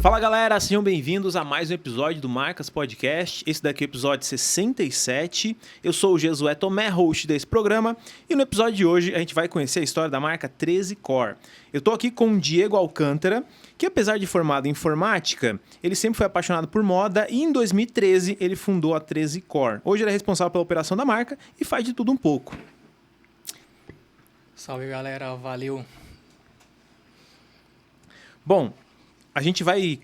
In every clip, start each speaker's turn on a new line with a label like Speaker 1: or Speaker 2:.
Speaker 1: Fala galera, sejam bem-vindos a mais um episódio do Marcas Podcast. Esse daqui é o episódio 67. Eu sou o Jesué Tomé, host desse programa. E no episódio de hoje a gente vai conhecer a história da marca 13 Core. Eu tô aqui com o Diego Alcântara, que apesar de formado em informática, ele sempre foi apaixonado por moda e em 2013 ele fundou a 13 Core. Hoje ele é responsável pela operação da marca e faz de tudo um pouco.
Speaker 2: Salve galera, valeu.
Speaker 1: Bom, a gente vai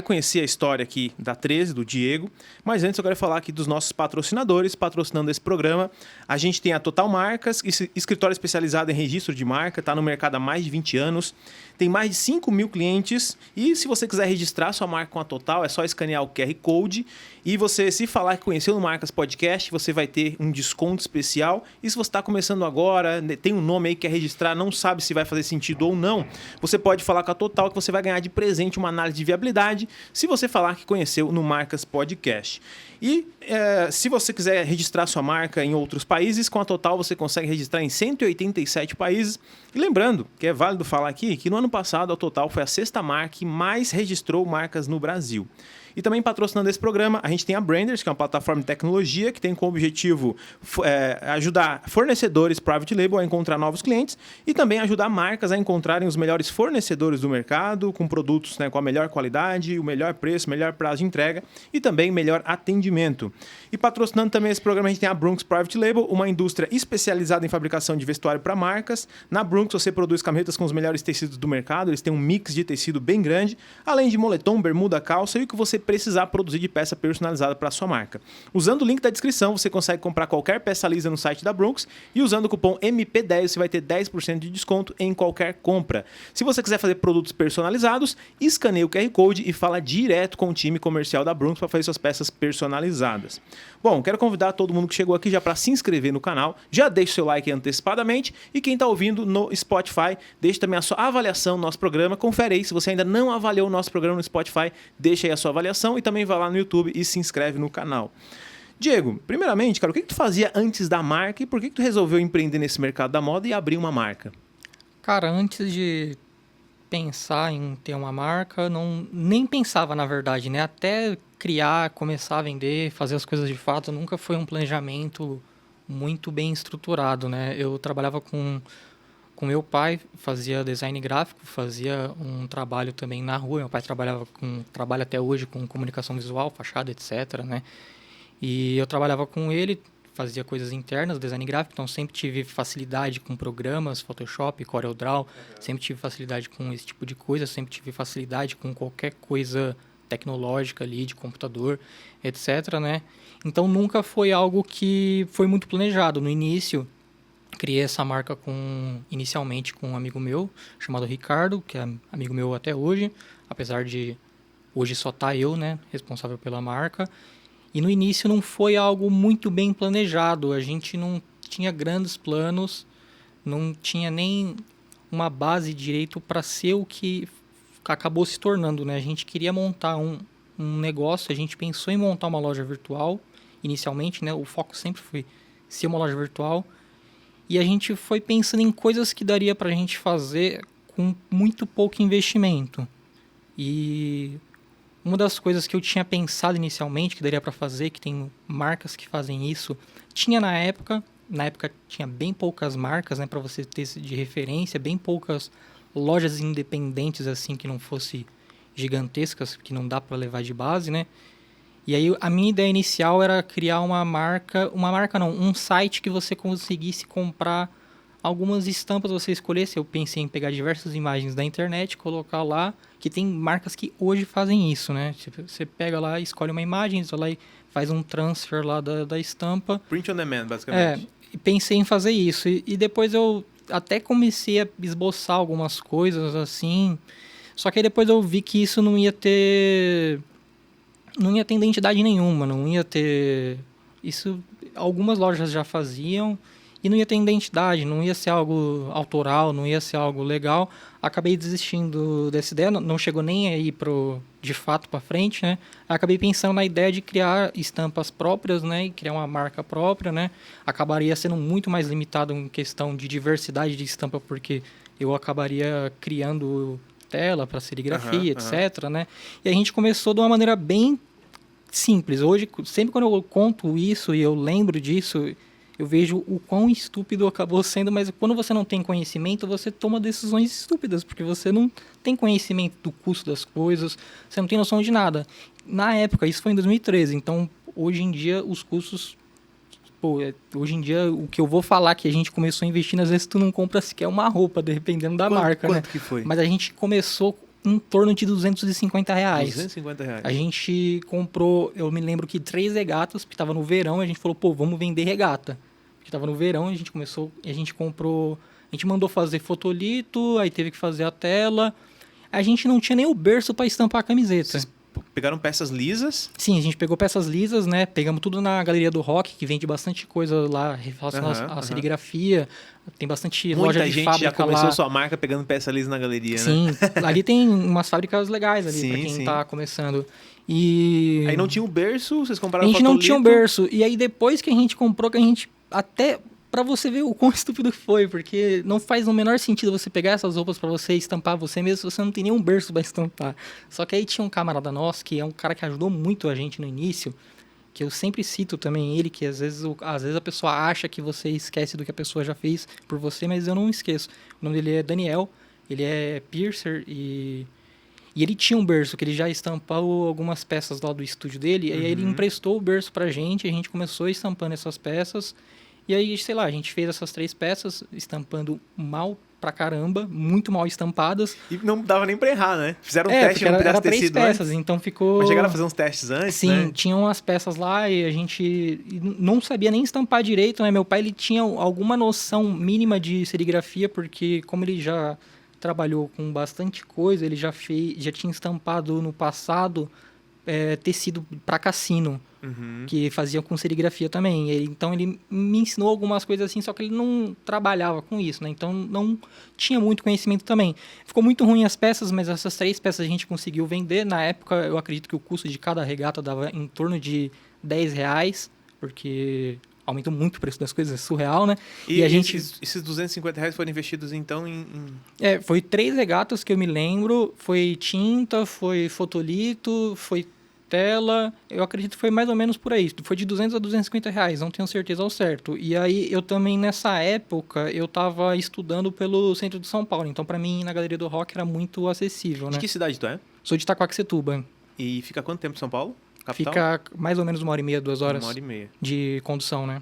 Speaker 1: conhecer a história aqui da 13, do Diego, mas antes eu quero falar aqui dos nossos patrocinadores, patrocinando esse programa. A gente tem a Total Marcas, escritório especializado em registro de marca, está no mercado há mais de 20 anos, tem mais de 5 mil clientes e se você quiser registrar sua marca com a Total, é só escanear o QR Code e você, se falar que conheceu no Marcas Podcast, você vai ter um desconto especial. E se você está começando agora, tem um nome aí que quer registrar, não sabe se vai fazer sentido ou não, você pode falar com a Total que você vai ganhar de presente uma análise de viabilidade se você falar que conheceu no Marcas Podcast. E se você quiser registrar sua marca em outros países, com a Total você consegue registrar em 187 países. E lembrando, que é válido falar aqui, que no ano passado a Total foi a 6ª marca que mais registrou marcas no Brasil. E também patrocinando esse programa, a gente tem a Branders, que é uma plataforma de tecnologia que tem como objetivo ajudar fornecedores private label a encontrar novos clientes e também ajudar marcas a encontrarem os melhores fornecedores do mercado, com produtos com a melhor qualidade, o melhor preço, o melhor prazo de entrega e também melhor atendimento. E patrocinando também esse programa, a gente tem a Brunx Private Label, uma indústria especializada em fabricação de vestuário para marcas. Na Brunx você produz camisetas com os melhores tecidos do mercado, eles têm um mix de tecido bem grande, além de moletom, bermuda, calça e o que você precisar produzir de peça personalizada para a sua marca. Usando o link da descrição, você consegue comprar qualquer peça lisa no site da Brunx e usando o cupom MP10 você vai ter 10% de desconto em qualquer compra. Se você quiser fazer produtos personalizados, escaneie o QR Code e fala direto com o time comercial da Brunx para fazer suas peças personalizadas. Bom, quero convidar todo mundo que chegou aqui já para se inscrever no canal, já deixe seu like antecipadamente e quem está ouvindo no Spotify, deixe também a sua avaliação no nosso programa, confere aí, se você ainda não avaliou o nosso programa no Spotify, deixa aí a sua avaliação e também vai lá no YouTube e se inscreve no canal. Diego, primeiramente, cara, o que tu fazia antes da marca e por que tu resolveu empreender nesse mercado da moda e abrir uma marca?
Speaker 2: Cara, antes de pensar em ter uma marca, nem pensava na verdade, né? Até criar, começar a vender, fazer as coisas de fato, nunca foi um planejamento muito bem estruturado, né? Eu trabalhava com meu pai, fazia design gráfico, fazia um trabalho também na rua. Meu pai trabalha até hoje com comunicação visual, fachada, etc, né? E eu trabalhava com ele, fazia coisas internas, design gráfico, então sempre tive facilidade com programas, Photoshop, CorelDRAW, sempre tive facilidade com esse tipo de coisa, sempre tive facilidade com qualquer coisa tecnológica ali, de computador, etc, né? Então nunca foi algo que foi muito planejado. No início, criei essa marca inicialmente com um amigo meu, chamado Ricardo, que é amigo meu até hoje, apesar de hoje só tá eu, né, responsável pela marca. E no início não foi algo muito bem planejado, a gente não tinha grandes planos, não tinha nem uma base direito para ser o que acabou se tornando, né? A gente queria montar um negócio, a gente pensou em montar uma loja virtual, inicialmente, né? O foco sempre foi ser uma loja virtual. E a gente foi pensando em coisas que daria para a gente fazer com muito pouco investimento. E uma das coisas que eu tinha pensado inicialmente que daria para fazer, que tem marcas que fazem isso, tinha na época tinha bem poucas marcas, né, para você ter de referência, bem poucas lojas independentes assim que não fosse gigantescas, que não dá para levar de base, né? E aí a minha ideia inicial era criar um site que você conseguisse comprar algumas estampas, você escolhesse. Eu pensei em pegar diversas imagens da internet, colocar lá, que tem marcas que hoje fazem isso, né? Você pega lá, escolhe uma imagem, você lá e faz um transfer lá da estampa.
Speaker 1: Print on demand, basicamente.
Speaker 2: E pensei em fazer isso. E depois eu até comecei a esboçar algumas coisas assim, só que aí depois eu vi que isso não ia ter identidade nenhuma, não ia ter... Isso algumas lojas já faziam e não ia ter identidade, não ia ser algo autoral, não ia ser algo legal. Acabei desistindo dessa ideia, não chegou nem aí de fato para frente, né? Acabei pensando na ideia de criar estampas próprias, né? E criar uma marca própria, né? Acabaria sendo muito mais limitado em questão de diversidade de estampa, porque eu acabaria criando tela para serigrafia, etc, né? E a gente começou de uma maneira bem simples. Hoje, sempre quando eu conto isso e eu lembro disso, eu vejo o quão estúpido acabou sendo, mas quando você não tem conhecimento, você toma decisões estúpidas, porque você não tem conhecimento do custo das coisas, você não tem noção de nada. Na época, isso foi em 2013, então hoje em dia os custos... hoje em dia, o que eu vou falar que a gente começou investindo, às vezes tu não compra sequer uma roupa, dependendo da marca, né?
Speaker 1: Quanto que foi?
Speaker 2: Mas a gente começou em torno de R$250.
Speaker 1: R$250.
Speaker 2: A gente comprou, eu me lembro que 3 regatas, porque estava no verão, a gente falou, vamos vender regata. Porque estava no verão, a gente começou, a gente comprou, a gente mandou fazer fotolito, aí teve que fazer a tela. A gente não tinha nem o berço para estampar a camiseta.
Speaker 1: Vocês pegaram peças lisas?
Speaker 2: Sim, a gente pegou peças lisas, né? Pegamos tudo na Galeria do Rock, que vende bastante coisa lá relacionada à serigrafia. Tem bastante loja de fábrica lá. Muita gente já
Speaker 1: começou sua marca pegando peça lisa na galeria,
Speaker 2: Sim,
Speaker 1: né?
Speaker 2: ali tem umas fábricas legais ali, pra quem tá começando. E...
Speaker 1: Aí não tinha um berço, vocês compraram
Speaker 2: a gente
Speaker 1: fotolito?
Speaker 2: não tinha um berço. E aí depois que a gente comprou, que a gente até... Pra você ver o quão estúpido que foi, porque não faz o menor sentido você pegar essas roupas pra você estampar você mesmo se você não tem nenhum berço pra estampar. Só que aí tinha um camarada nosso, que é um cara que ajudou muito a gente no início, que eu sempre cito também ele, que às vezes a pessoa acha que você esquece do que a pessoa já fez por você, mas eu não esqueço. O nome dele é Daniel, ele é piercer e ele tinha um berço, que ele já estampou algumas peças lá do estúdio dele, e aí ele emprestou o berço pra gente, a gente começou estampando essas peças. E aí, sei lá, a gente fez essas 3 peças estampando mal pra caramba, muito mal estampadas.
Speaker 1: E não dava nem pra errar, né? Fizeram um teste no pedaço de tecido
Speaker 2: 3 peças, então ficou...
Speaker 1: Mas chegaram a fazer uns testes antes,
Speaker 2: Sim,
Speaker 1: né?
Speaker 2: tinham umas peças lá e a gente não sabia nem estampar direito, né? Meu pai, ele tinha alguma noção mínima de serigrafia, porque como ele já trabalhou com bastante coisa, ele já tinha estampado no passado tecido para cassino, que fazia com serigrafia também. Então ele me ensinou algumas coisas assim, só que ele não trabalhava com isso, né? Então não tinha muito conhecimento também. Ficou muito ruim as peças, mas essas 3 peças a gente conseguiu vender. Na época, eu acredito que o custo de cada regata dava em torno de R$10, porque aumentou muito o preço das coisas, é surreal, né?
Speaker 1: E a gente... esses R$250 foram investidos, então,
Speaker 2: foi 3 regatas que eu me lembro. Foi tinta, foi fotolito, foi tela. Eu acredito que foi mais ou menos por aí. Foi de R$200 a R$250, não tenho certeza ao certo. E aí, eu também, nessa época, eu tava estudando pelo centro de São Paulo. Então, pra mim, na Galeria do Rock era muito acessível, né?
Speaker 1: De que cidade tu é?
Speaker 2: Sou de Itaquaquecetuba.
Speaker 1: E fica quanto tempo em São Paulo? Capital?
Speaker 2: Fica mais ou menos 1h30, 2 horas
Speaker 1: 1h30.
Speaker 2: de condução, né?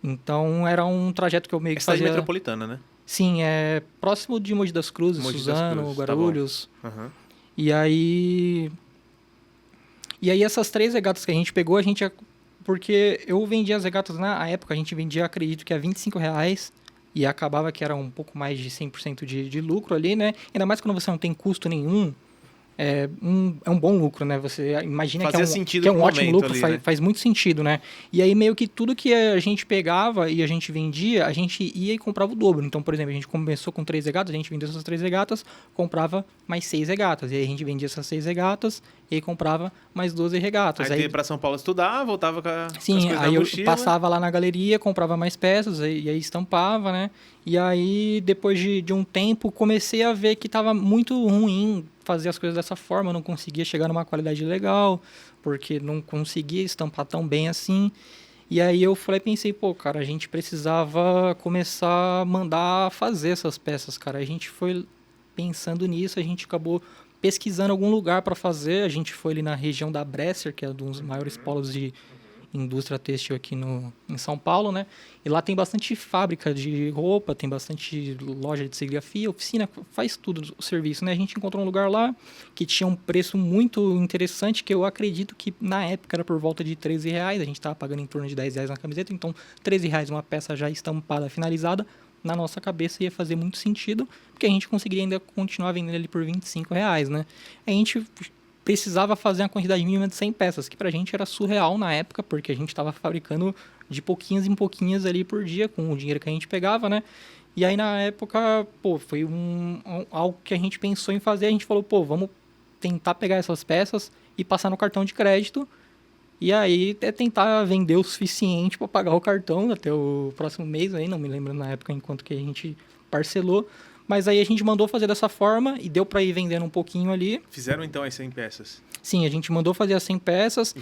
Speaker 2: Então, era um trajeto que eu meio que
Speaker 1: fazia...
Speaker 2: fazia...
Speaker 1: metropolitana, né?
Speaker 2: Sim, é próximo de Mogi das Cruzes, Suzano, Guarulhos.
Speaker 1: Tá.
Speaker 2: E aí essas 3 regatas que a gente pegou, porque eu vendia as regatas na época, a gente vendia, acredito que a R$25, e acabava que era um pouco mais de 100% de lucro ali, né? Ainda mais quando você não tem custo nenhum. É um bom lucro, né? Você imagina que é um ótimo lucro,
Speaker 1: ali, né?
Speaker 2: faz muito sentido, né? E aí meio que tudo que a gente pegava e a gente vendia, a gente ia e comprava o dobro. Então, por exemplo, a gente começou com 3 regatas, a gente vendeu essas 3 regatas, comprava mais 6 regatas. E aí a gente vendia essas 6 regatas e aí comprava mais 12 regatas.
Speaker 1: Aí ia pra São Paulo estudar, voltava com as coisas na
Speaker 2: aí eu
Speaker 1: mochila.
Speaker 2: passava lá na galeria, comprava mais peças e aí estampava, né? E aí, depois de um tempo, comecei a ver que tava muito ruim fazer as coisas dessa forma, eu não conseguia chegar numa qualidade legal, porque não conseguia estampar tão bem assim. E aí eu pensei, cara, a gente precisava começar a mandar fazer essas peças, cara. A gente foi pensando nisso, a gente acabou pesquisando algum lugar para fazer. A gente foi ali na região da Bresser, que é um dos maiores polos de indústria têxtil aqui em São Paulo, né? E lá tem bastante fábrica de roupa, tem bastante loja de serigrafia, oficina, faz tudo o serviço, né? A gente encontrou um lugar lá que tinha um preço muito interessante, que eu acredito que na época era por volta de R$13. A gente estava pagando em torno de R$10 na camiseta, então R$13 uma peça já estampada, finalizada, na nossa cabeça ia fazer muito sentido, porque a gente conseguiria ainda continuar vendendo ali por R$25, né? A gente precisava fazer uma quantidade mínima de 100 peças, que pra gente era surreal na época, porque a gente estava fabricando de pouquinhas em pouquinhas ali por dia, com o dinheiro que a gente pegava, né? E aí, na época, pô, foi algo que a gente pensou em fazer. A gente falou, pô, vamos tentar pegar essas peças e passar no cartão de crédito. E aí, é tentar vender o suficiente para pagar o cartão até o próximo mês. Aí, não me lembro na época em quanto que a gente parcelou. Mas aí, a gente mandou fazer dessa forma e deu para ir vendendo um pouquinho ali.
Speaker 1: Fizeram, então, as 100 peças?
Speaker 2: Sim, a gente mandou fazer as 100 peças.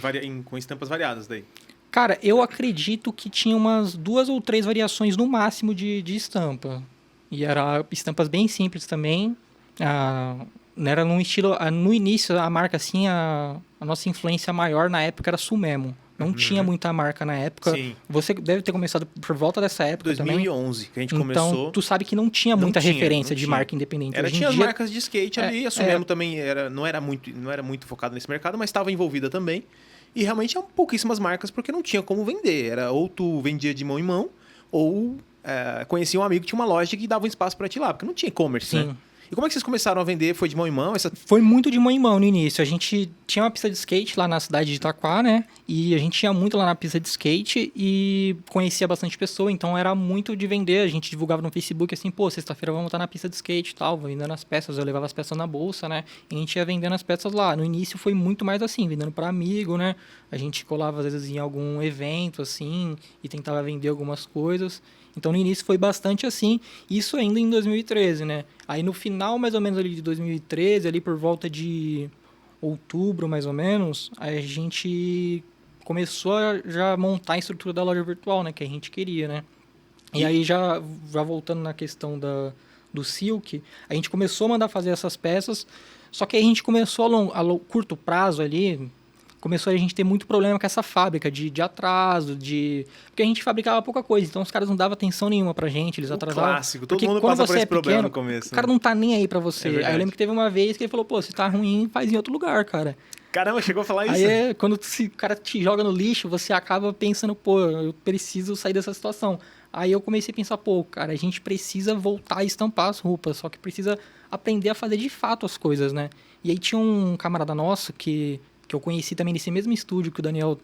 Speaker 1: Com estampas variadas daí?
Speaker 2: Cara, eu acredito que tinha umas 2 ou 3 variações no máximo de estampa. E eram estampas bem simples também. Era num estilo... No início, a marca, assim, a nossa influência maior na época era Sumemo. Não tinha muita marca na época.
Speaker 1: Sim.
Speaker 2: Você deve ter começado por volta dessa época
Speaker 1: 2011,
Speaker 2: também.
Speaker 1: que a gente começou.
Speaker 2: Então, tu sabe que não tinha muita referência de marca independente.
Speaker 1: Tinha as marcas de skate ali, a Sumemo também não era muito focada nesse mercado, mas estava envolvida também. E realmente eram pouquíssimas marcas, porque não tinha como vender. Era ou tu vendia de mão em mão, ou conhecia um amigo que tinha uma loja que dava um espaço para ti lá, porque não tinha e-commerce, né? E como é que vocês começaram a vender? Foi de mão em mão?
Speaker 2: Foi muito de mão em mão no início. A gente tinha uma pista de skate lá na cidade de Itaquá, né? E a gente ia muito lá na pista de skate e conhecia bastante pessoa, então era muito de vender. A gente divulgava no Facebook assim, pô, sexta-feira vamos estar na pista de skate e tal, vendendo as peças. Eu levava as peças na bolsa, né? E a gente ia vendendo as peças lá. No início foi muito mais assim, vendendo para amigo, né? A gente colava às vezes em algum evento, assim, e tentava vender algumas coisas. Então, no início foi bastante assim, isso ainda em 2013, né? Aí, no final, mais ou menos, ali de 2013, ali por volta de outubro, mais ou menos, a gente começou a já montar a estrutura da loja virtual, né? Que a gente queria, né? E aí, já voltando na questão do Silk, a gente começou a mandar fazer essas peças, só que aí a gente começou a curto prazo ali... Começou a gente ter muito problema com essa fábrica de atraso, porque a gente fabricava pouca coisa, então os caras não davam atenção nenhuma pra gente, eles atrasavam.
Speaker 1: Clássico, todo mundo passa por esse problema no começo.
Speaker 2: O cara não tá nem aí pra você. Aí eu lembro que teve uma vez que ele falou, pô, se tá ruim, faz em outro lugar, cara.
Speaker 1: Caramba, chegou a falar isso?
Speaker 2: Aí quando o cara te joga no lixo, você acaba pensando, pô, eu preciso sair dessa situação. Aí eu comecei a pensar, pô, cara, a gente precisa voltar a estampar as roupas, só que precisa aprender a fazer de fato as coisas, né? E aí tinha um camarada nosso que eu conheci também nesse mesmo estúdio que o Daniel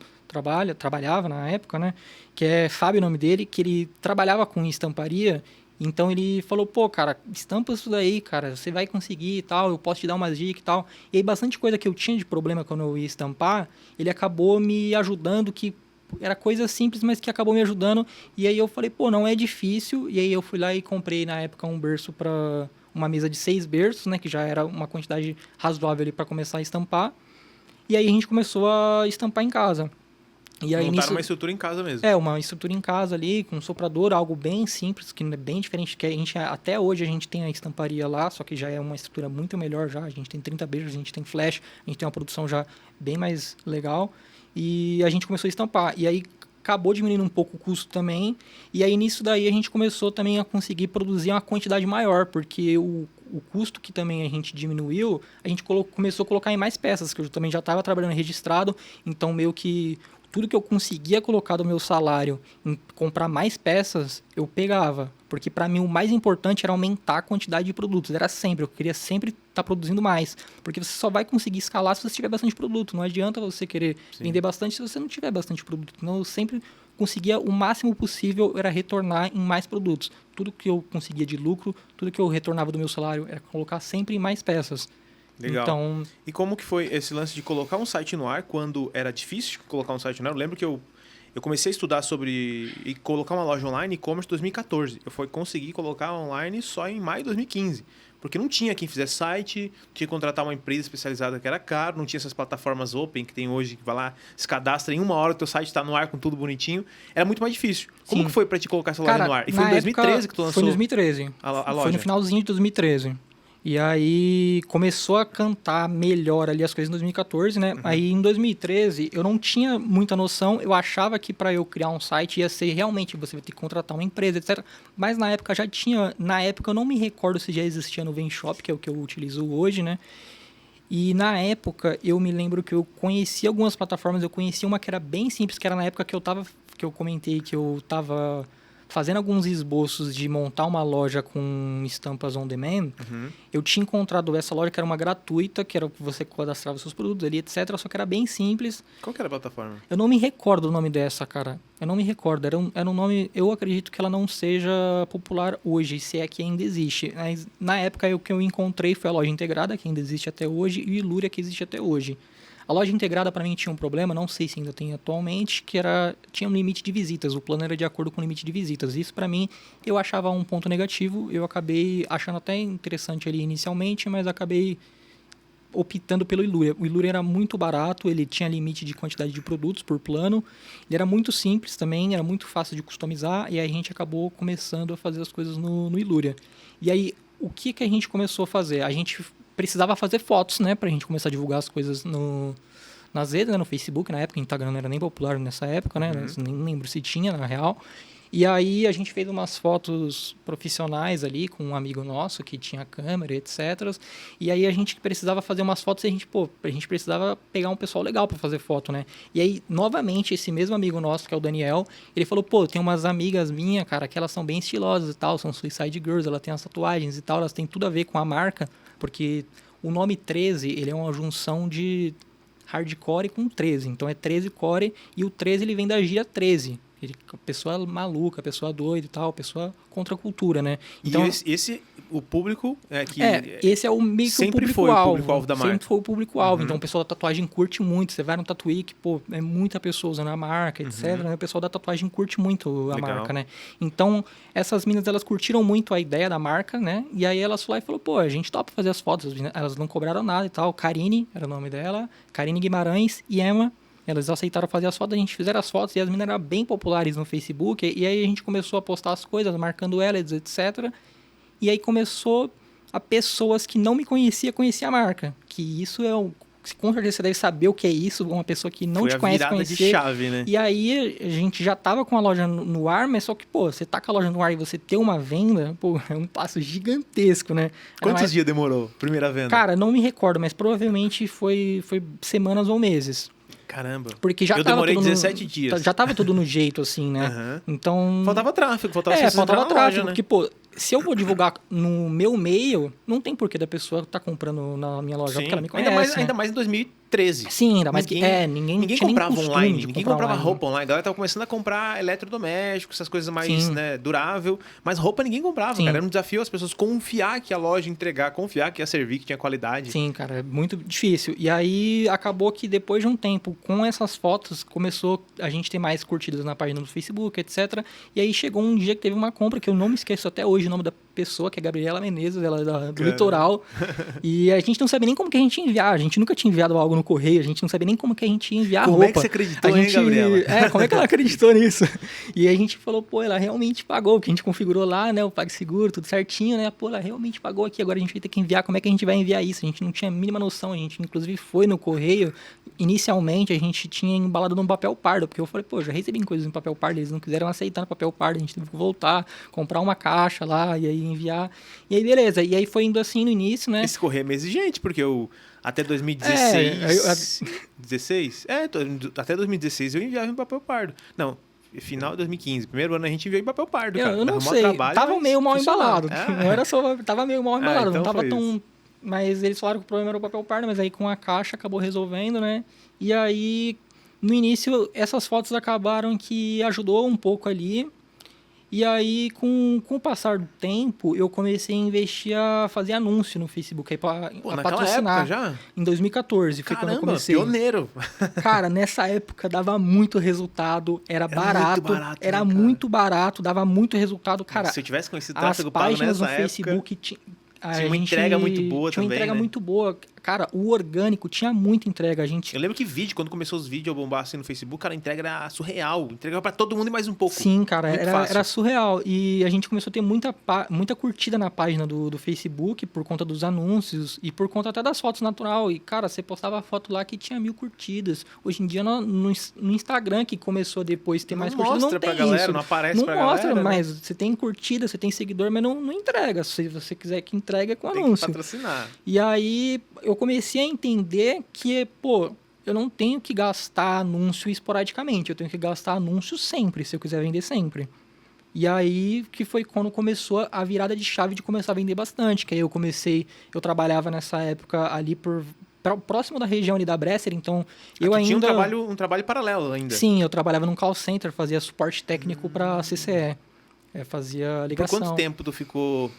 Speaker 2: trabalhava na época, né? Que é Fábio o nome dele, que ele trabalhava com estamparia. Então ele falou, pô, cara, estampa isso daí, cara, você vai conseguir e tal, eu posso te dar umas dicas e tal. E aí bastante coisa que eu tinha de problema quando eu ia estampar, ele acabou me ajudando, que era coisa simples, mas que acabou me ajudando. E aí eu falei, pô, não é difícil. E aí eu fui lá e comprei na época um berço para uma mesa de 6 berços, né? Que já era uma quantidade razoável ali para começar a estampar. E aí a gente começou a estampar em casa. E aí
Speaker 1: montaram uma estrutura em casa mesmo.
Speaker 2: Uma estrutura em casa ali, com soprador, algo bem simples, que é bem diferente. Que a gente, até hoje a gente tem a estamparia lá, só que já é uma estrutura muito melhor já. A gente tem 30 beijos, a gente tem flash, a gente tem uma produção já bem mais legal. E a gente começou a estampar. E aí acabou diminuindo um pouco o custo também. E aí nisso daí a gente começou também a conseguir produzir uma quantidade maior, porque o custo que também a gente diminuiu, a gente começou a colocar em mais peças, que eu também já estava trabalhando registrado, então meio que tudo que eu conseguia colocar do meu salário em comprar mais peças, eu pegava. Porque para mim o mais importante era aumentar a quantidade de produtos. Era sempre, eu queria sempre estar produzindo mais. Porque você só vai conseguir escalar se você tiver bastante produto. Não adianta você querer vender bastante se você não tiver bastante produto. Então eu sempre conseguia o máximo possível era retornar em mais produtos. Tudo que eu conseguia de lucro, tudo que eu retornava do meu salário era colocar sempre em mais peças.
Speaker 1: Legal.
Speaker 2: Então,
Speaker 1: e como que foi esse lance de colocar um site no ar quando era difícil colocar um site no ar? Eu lembro que eu comecei a estudar sobre e colocar uma loja online e-commerce em 2014. Eu consegui colocar online só em maio de 2015. Porque não tinha quem fizesse site, tinha que contratar uma empresa especializada que era caro, não tinha essas plataformas open que tem hoje, que vai lá, se cadastra em 1 hora, o teu site está no ar com tudo bonitinho. Era muito mais difícil. Como que foi para te colocar essa loja no ar? E foi em 2013 que tu lançou?
Speaker 2: Foi em 2013.
Speaker 1: A loja?
Speaker 2: Foi no finalzinho de 2013. E aí começou a cantar melhor ali as coisas em 2014, né? Aí em 2013 eu não tinha muita noção, eu achava que para eu criar um site ia ser realmente você vai ter que contratar uma empresa, etc. Mas na época já tinha, eu não me recordo se já existia no Venshop, que é o que eu utilizo hoje, né? E na época eu me lembro que eu conhecia algumas plataformas, eu conhecia uma que era bem simples, que era na época que eu comentei que eu tava fazendo alguns esboços de montar uma loja com estampas on demand, eu tinha encontrado essa loja que era uma gratuita, que era que você cadastrava seus produtos ali, etc. Só que era bem simples.
Speaker 1: Qual que era a plataforma?
Speaker 2: Eu não me recordo o nome dessa, cara. Eu não me recordo. Era um nome... Eu acredito que ela não seja popular hoje, se é que ainda existe. Mas, na época, o que eu encontrei foi a loja integrada, que ainda existe até hoje, e o Ilúria, que existe até hoje. A loja integrada, para mim, tinha um problema, não sei se ainda tem atualmente, que tinha um limite de visitas. O plano era de acordo com o limite de visitas. Isso, para mim, eu achava um ponto negativo. Eu acabei achando até interessante ali inicialmente, mas acabei optando pelo Ilúria. O Ilúria era muito barato, ele tinha limite de quantidade de produtos por plano. Ele era muito simples também, era muito fácil de customizar. E aí a gente acabou começando a fazer as coisas no Ilúria. E aí, o que a gente começou a fazer? A gente precisava fazer fotos, né, pra gente começar a divulgar as coisas nas redes, né, no Facebook, na época, o Instagram não era nem popular nessa época, né, nem lembro se tinha, na real. E aí a gente fez umas fotos profissionais ali com um amigo nosso que tinha câmera, etc. E aí a gente precisava fazer umas fotos e a gente precisava pegar um pessoal legal para fazer foto, né? E aí, novamente, esse mesmo amigo nosso, que é o Daniel, ele falou, tem umas amigas minhas, cara, que elas são bem estilosas e tal, são Suicide Girls, elas têm as tatuagens e tal, elas têm tudo a ver com a marca, porque o nome 13, ele é uma junção de hardcore com 13, então é 13 core, e o 13 ele vem da gíria 13. Pessoa maluca, pessoa doida e tal, pessoa contra a cultura, né?
Speaker 1: Então, e o público
Speaker 2: esse é o meio que
Speaker 1: sempre foi o público-alvo da marca.
Speaker 2: Sempre foi o público-alvo. Então, o pessoal da tatuagem curte muito. Você vai no Tatuí, é muita pessoa usando a marca, etc. Né? O pessoal da tatuagem curte muito a marca, né? Então, essas meninas, elas curtiram muito a ideia da marca, né? E aí, elas falaram e falou, a gente topa fazer as fotos. Elas não cobraram nada e tal. Karine, era o nome dela. Karine Guimarães e Emma. Elas aceitaram fazer as fotos, a gente fizeram as fotos e as meninas eram bem populares no Facebook. E aí a gente começou a postar as coisas, marcando elas, etc. E aí começou a pessoas que não me conhecia conhecer a marca. Que isso com certeza você deve saber o que é isso, uma pessoa que não te conhece conhecer.
Speaker 1: De chave, né?
Speaker 2: E aí a gente já tava com a loja no ar, mas só que, você tá com a loja no ar e você ter uma venda, é um passo gigantesco, né?
Speaker 1: Quantos dias demorou primeira venda?
Speaker 2: Cara, não me recordo, mas provavelmente foi semanas ou meses.
Speaker 1: Caramba.
Speaker 2: Porque já
Speaker 1: eu demorei 17 dias.
Speaker 2: Já tava tudo no jeito, assim, né? Então...
Speaker 1: Faltava tráfego, faltava
Speaker 2: tráfego,
Speaker 1: loja, né?
Speaker 2: Porque, se eu vou divulgar no meu meio, não tem porquê da pessoa estar comprando na minha loja, porque ela me conhece.
Speaker 1: Ainda mais em 2013.
Speaker 2: Sim, ainda mais ninguém
Speaker 1: comprava online, ninguém comprava
Speaker 2: online.
Speaker 1: roupa online. A galera tava começando a comprar eletrodomésticos, essas coisas mais durável, mas roupa ninguém comprava, cara. Era um desafio as pessoas confiar que a loja ia entregar, confiar que ia servir, que tinha qualidade.
Speaker 2: Sim, cara, é muito difícil. E aí acabou que depois de um tempo, com essas fotos, começou a gente ter mais curtidas na página do Facebook, etc. E aí chegou um dia que teve uma compra, que eu não me esqueço até hoje o nome da pessoa, que é Gabriela Menezes, ela é do Litoral. E a gente não sabia nem como que a gente ia enviar. A gente nunca tinha enviado algo no correio, a gente não sabia nem como que a gente ia enviar
Speaker 1: como
Speaker 2: roupa.
Speaker 1: Como é que você acreditou, hein, Gabriela?
Speaker 2: Como é que ela acreditou nisso? E a gente falou, ela realmente pagou, que a gente configurou lá, né, o PagSeguro, tudo certinho, né? Ela realmente pagou aqui, agora a gente vai ter que enviar. Como é que a gente vai enviar isso? A gente não tinha a mínima noção, a gente inclusive foi no correio. Inicialmente a gente tinha embalado num papel pardo, porque eu falei, já recebi coisas em papel pardo, eles não quiseram aceitar no papel pardo, a gente teve que voltar, comprar uma caixa lá e aí enviar. E aí, beleza. E aí foi indo assim no início, né?
Speaker 1: Esse correio é meio exigente, porque até 2016... 16? Até 2016 eu enviava em papel pardo. Não, final de 2015. Primeiro ano a gente enviou em papel pardo, cara.
Speaker 2: Eu não sei. Tava meio mal embalado. Não era só... Tava meio mal embalado.
Speaker 1: Então
Speaker 2: não tava tão... Mas eles falaram que o problema era o papel pardo, mas aí com a caixa acabou resolvendo, né? E aí, no início, essas fotos acabaram que ajudou um pouco ali. E aí, com o passar do tempo, eu comecei a investir a fazer anúncio no Facebook aí pra patrocinar.
Speaker 1: Época já?
Speaker 2: Em 2014 foi quando eu comecei.
Speaker 1: Pioneiro!
Speaker 2: Cara, nessa época dava muito resultado, era barato, era muito barato, dava muito resultado. Cara,
Speaker 1: se eu tivesse conhecido tráfego pago nessa
Speaker 2: páginas no
Speaker 1: época,
Speaker 2: Facebook
Speaker 1: tinha uma entrega muito boa também,
Speaker 2: tinha uma entrega
Speaker 1: né?
Speaker 2: muito boa. Cara, o orgânico tinha muita entrega.
Speaker 1: Eu lembro que quando começou os vídeos a bombar assim no Facebook, cara, a entrega era surreal. Entregava pra todo mundo e mais um pouco.
Speaker 2: Sim, cara, era surreal. E a gente começou a ter muita curtida na página do Facebook por conta dos anúncios e por conta até das fotos natural. E, cara, você postava foto lá que tinha 1000 curtidas. Hoje em dia, no Instagram, que começou depois a ter mais curtidas, não tem
Speaker 1: pra galera,
Speaker 2: isso.
Speaker 1: não aparece pra
Speaker 2: galera. Não mostra,
Speaker 1: né?
Speaker 2: mas você tem curtida, você tem seguidor, mas não entrega. Se você quiser que entregue, é com
Speaker 1: tem
Speaker 2: anúncio.
Speaker 1: Que patrocinar.
Speaker 2: E aí, eu comecei a entender que, eu não tenho que gastar anúncio esporadicamente, eu tenho que gastar anúncio sempre, se eu quiser vender sempre. E aí que foi quando começou a virada de chave de começar a vender bastante. Que aí eu trabalhava nessa época ali próximo da região ali da Bresser, então eu
Speaker 1: tinha
Speaker 2: ainda...
Speaker 1: um trabalho paralelo ainda.
Speaker 2: Sim, eu trabalhava num call center, fazia suporte técnico para CCE. Fazia ligação.
Speaker 1: Por quanto tempo tu ficou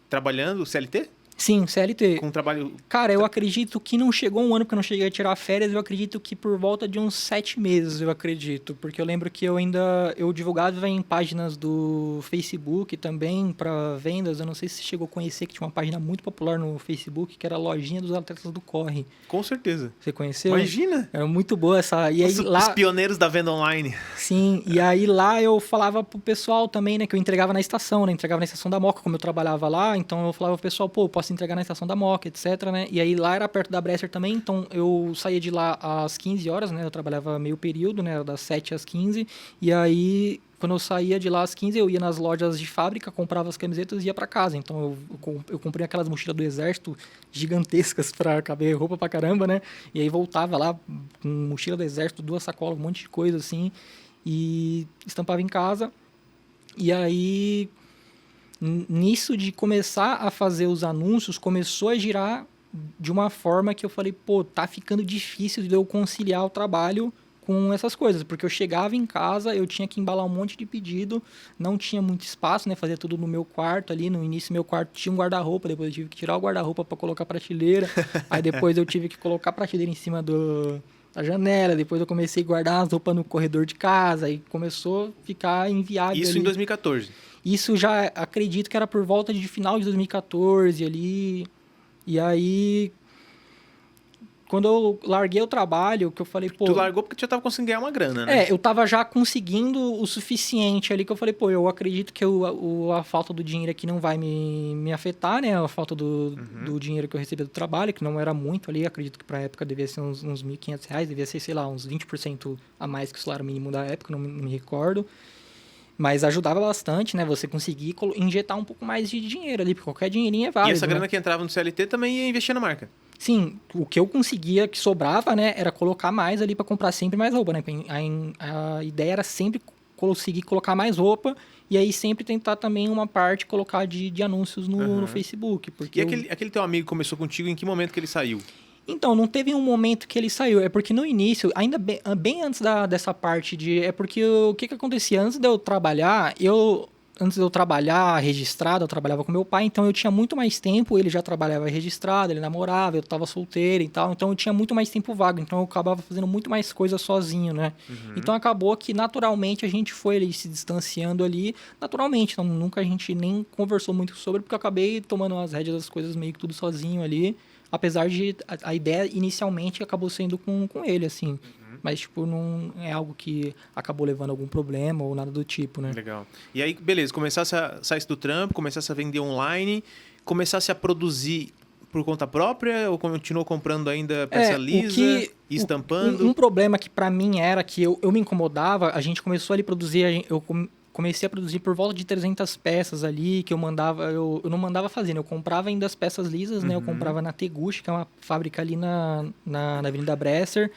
Speaker 1: trabalhando CLT?
Speaker 2: Sim, CLT.
Speaker 1: Com trabalho...
Speaker 2: Cara, eu acredito que não chegou um ano, porque eu não cheguei a tirar férias, eu acredito que por volta de uns 7 meses, eu acredito. Porque eu lembro que eu divulgava em páginas do Facebook também para vendas. Eu não sei se você chegou a conhecer, que tinha uma página muito popular no Facebook, que era a Lojinha dos Atletas do Corre.
Speaker 1: Com certeza.
Speaker 2: Você conheceu?
Speaker 1: Imagina!
Speaker 2: Era muito boa essa... E aí,
Speaker 1: os pioneiros da venda online.
Speaker 2: Sim, e aí lá eu falava pro pessoal também, né, que eu entregava na estação, né, entregava na estação da Moca, como eu trabalhava lá, então eu falava pro pessoal, pô, posso entregar na estação da Moca, etc, né, e aí lá era perto da Bresser também, então eu saía de lá às 15 horas, né, eu trabalhava meio período, né, das 7 às 15, e aí quando eu saía de lá às 15, eu ia nas lojas de fábrica, comprava as camisetas e ia para casa. Então eu comprei aquelas mochilas do exército gigantescas para caber roupa pra caramba, né? E aí voltava lá com mochila do exército, 2 sacolas, um monte de coisa assim, e estampava em casa. E aí, nisso de começar a fazer os anúncios, começou a girar de uma forma que eu falei, pô, tá ficando difícil de eu conciliar o trabalho com essas coisas, porque eu chegava em casa, eu tinha que embalar um monte de pedido, não tinha muito espaço, né, fazia tudo no meu quarto ali, no início meu quarto tinha um guarda-roupa, depois eu tive que tirar o guarda-roupa para colocar prateleira, aí depois eu tive que colocar a prateleira em cima da janela, depois eu comecei a guardar as roupas no corredor de casa, e começou a ficar inviável.
Speaker 1: Isso
Speaker 2: ali.
Speaker 1: Em 2014?
Speaker 2: Isso já acredito que era por volta de final de 2014 ali, e aí... Quando eu larguei o trabalho, que eu falei, pô...
Speaker 1: Tu largou porque tu já tava conseguindo ganhar uma grana, né?
Speaker 2: eu tava já conseguindo o suficiente ali, que eu falei, pô, eu acredito que a falta do dinheiro aqui não vai me afetar, né? A falta do dinheiro que eu recebia do trabalho, que não era muito ali, acredito que pra época devia ser uns R$1.500, devia ser, sei lá, uns 20% a mais que o salário mínimo da época, não me recordo. Mas ajudava bastante, né? Você conseguir injetar um pouco mais de dinheiro ali, porque qualquer dinheirinho é válido.
Speaker 1: E essa grana
Speaker 2: né?
Speaker 1: que entrava no CLT também ia investir na marca?
Speaker 2: Sim, o que eu conseguia, que sobrava, né, era colocar mais ali para comprar sempre mais roupa, né? A ideia era sempre conseguir colocar mais roupa e aí sempre tentar também uma parte colocar de anúncios no Facebook. Porque
Speaker 1: E aquele teu amigo começou contigo, em que momento que ele saiu?
Speaker 2: Então, não teve um momento que ele saiu. É porque no início, ainda bem antes dessa parte de... É porque o que acontecia? Antes de eu trabalhar, registrado, eu trabalhava com meu pai, então eu tinha muito mais tempo, ele já trabalhava registrado, ele namorava, eu estava solteiro e tal, então eu tinha muito mais tempo vago, então eu acabava fazendo muito mais coisa sozinho, né? Então acabou que naturalmente a gente foi ali, se distanciando ali, naturalmente, então nunca a gente nem conversou muito sobre, porque eu acabei tomando as rédeas das coisas meio que tudo sozinho ali, apesar de a ideia inicialmente acabou sendo com ele, assim. Mas, tipo, não é algo que acabou levando a algum problema ou nada do tipo, né?
Speaker 1: Legal. E aí, beleza, começasse a sair do trampo, começasse a vender online, começasse a produzir por conta própria ou continuou comprando ainda peça lisa e estampando?
Speaker 2: Um problema que pra mim era que eu me incomodava, a gente começou ali a produzir, comecei a produzir por volta de 300 peças ali, que eu não mandava fazer, né? Eu comprava ainda as peças lisas, né? Eu comprava na Teguchi, que é uma fábrica ali na Avenida Bresser.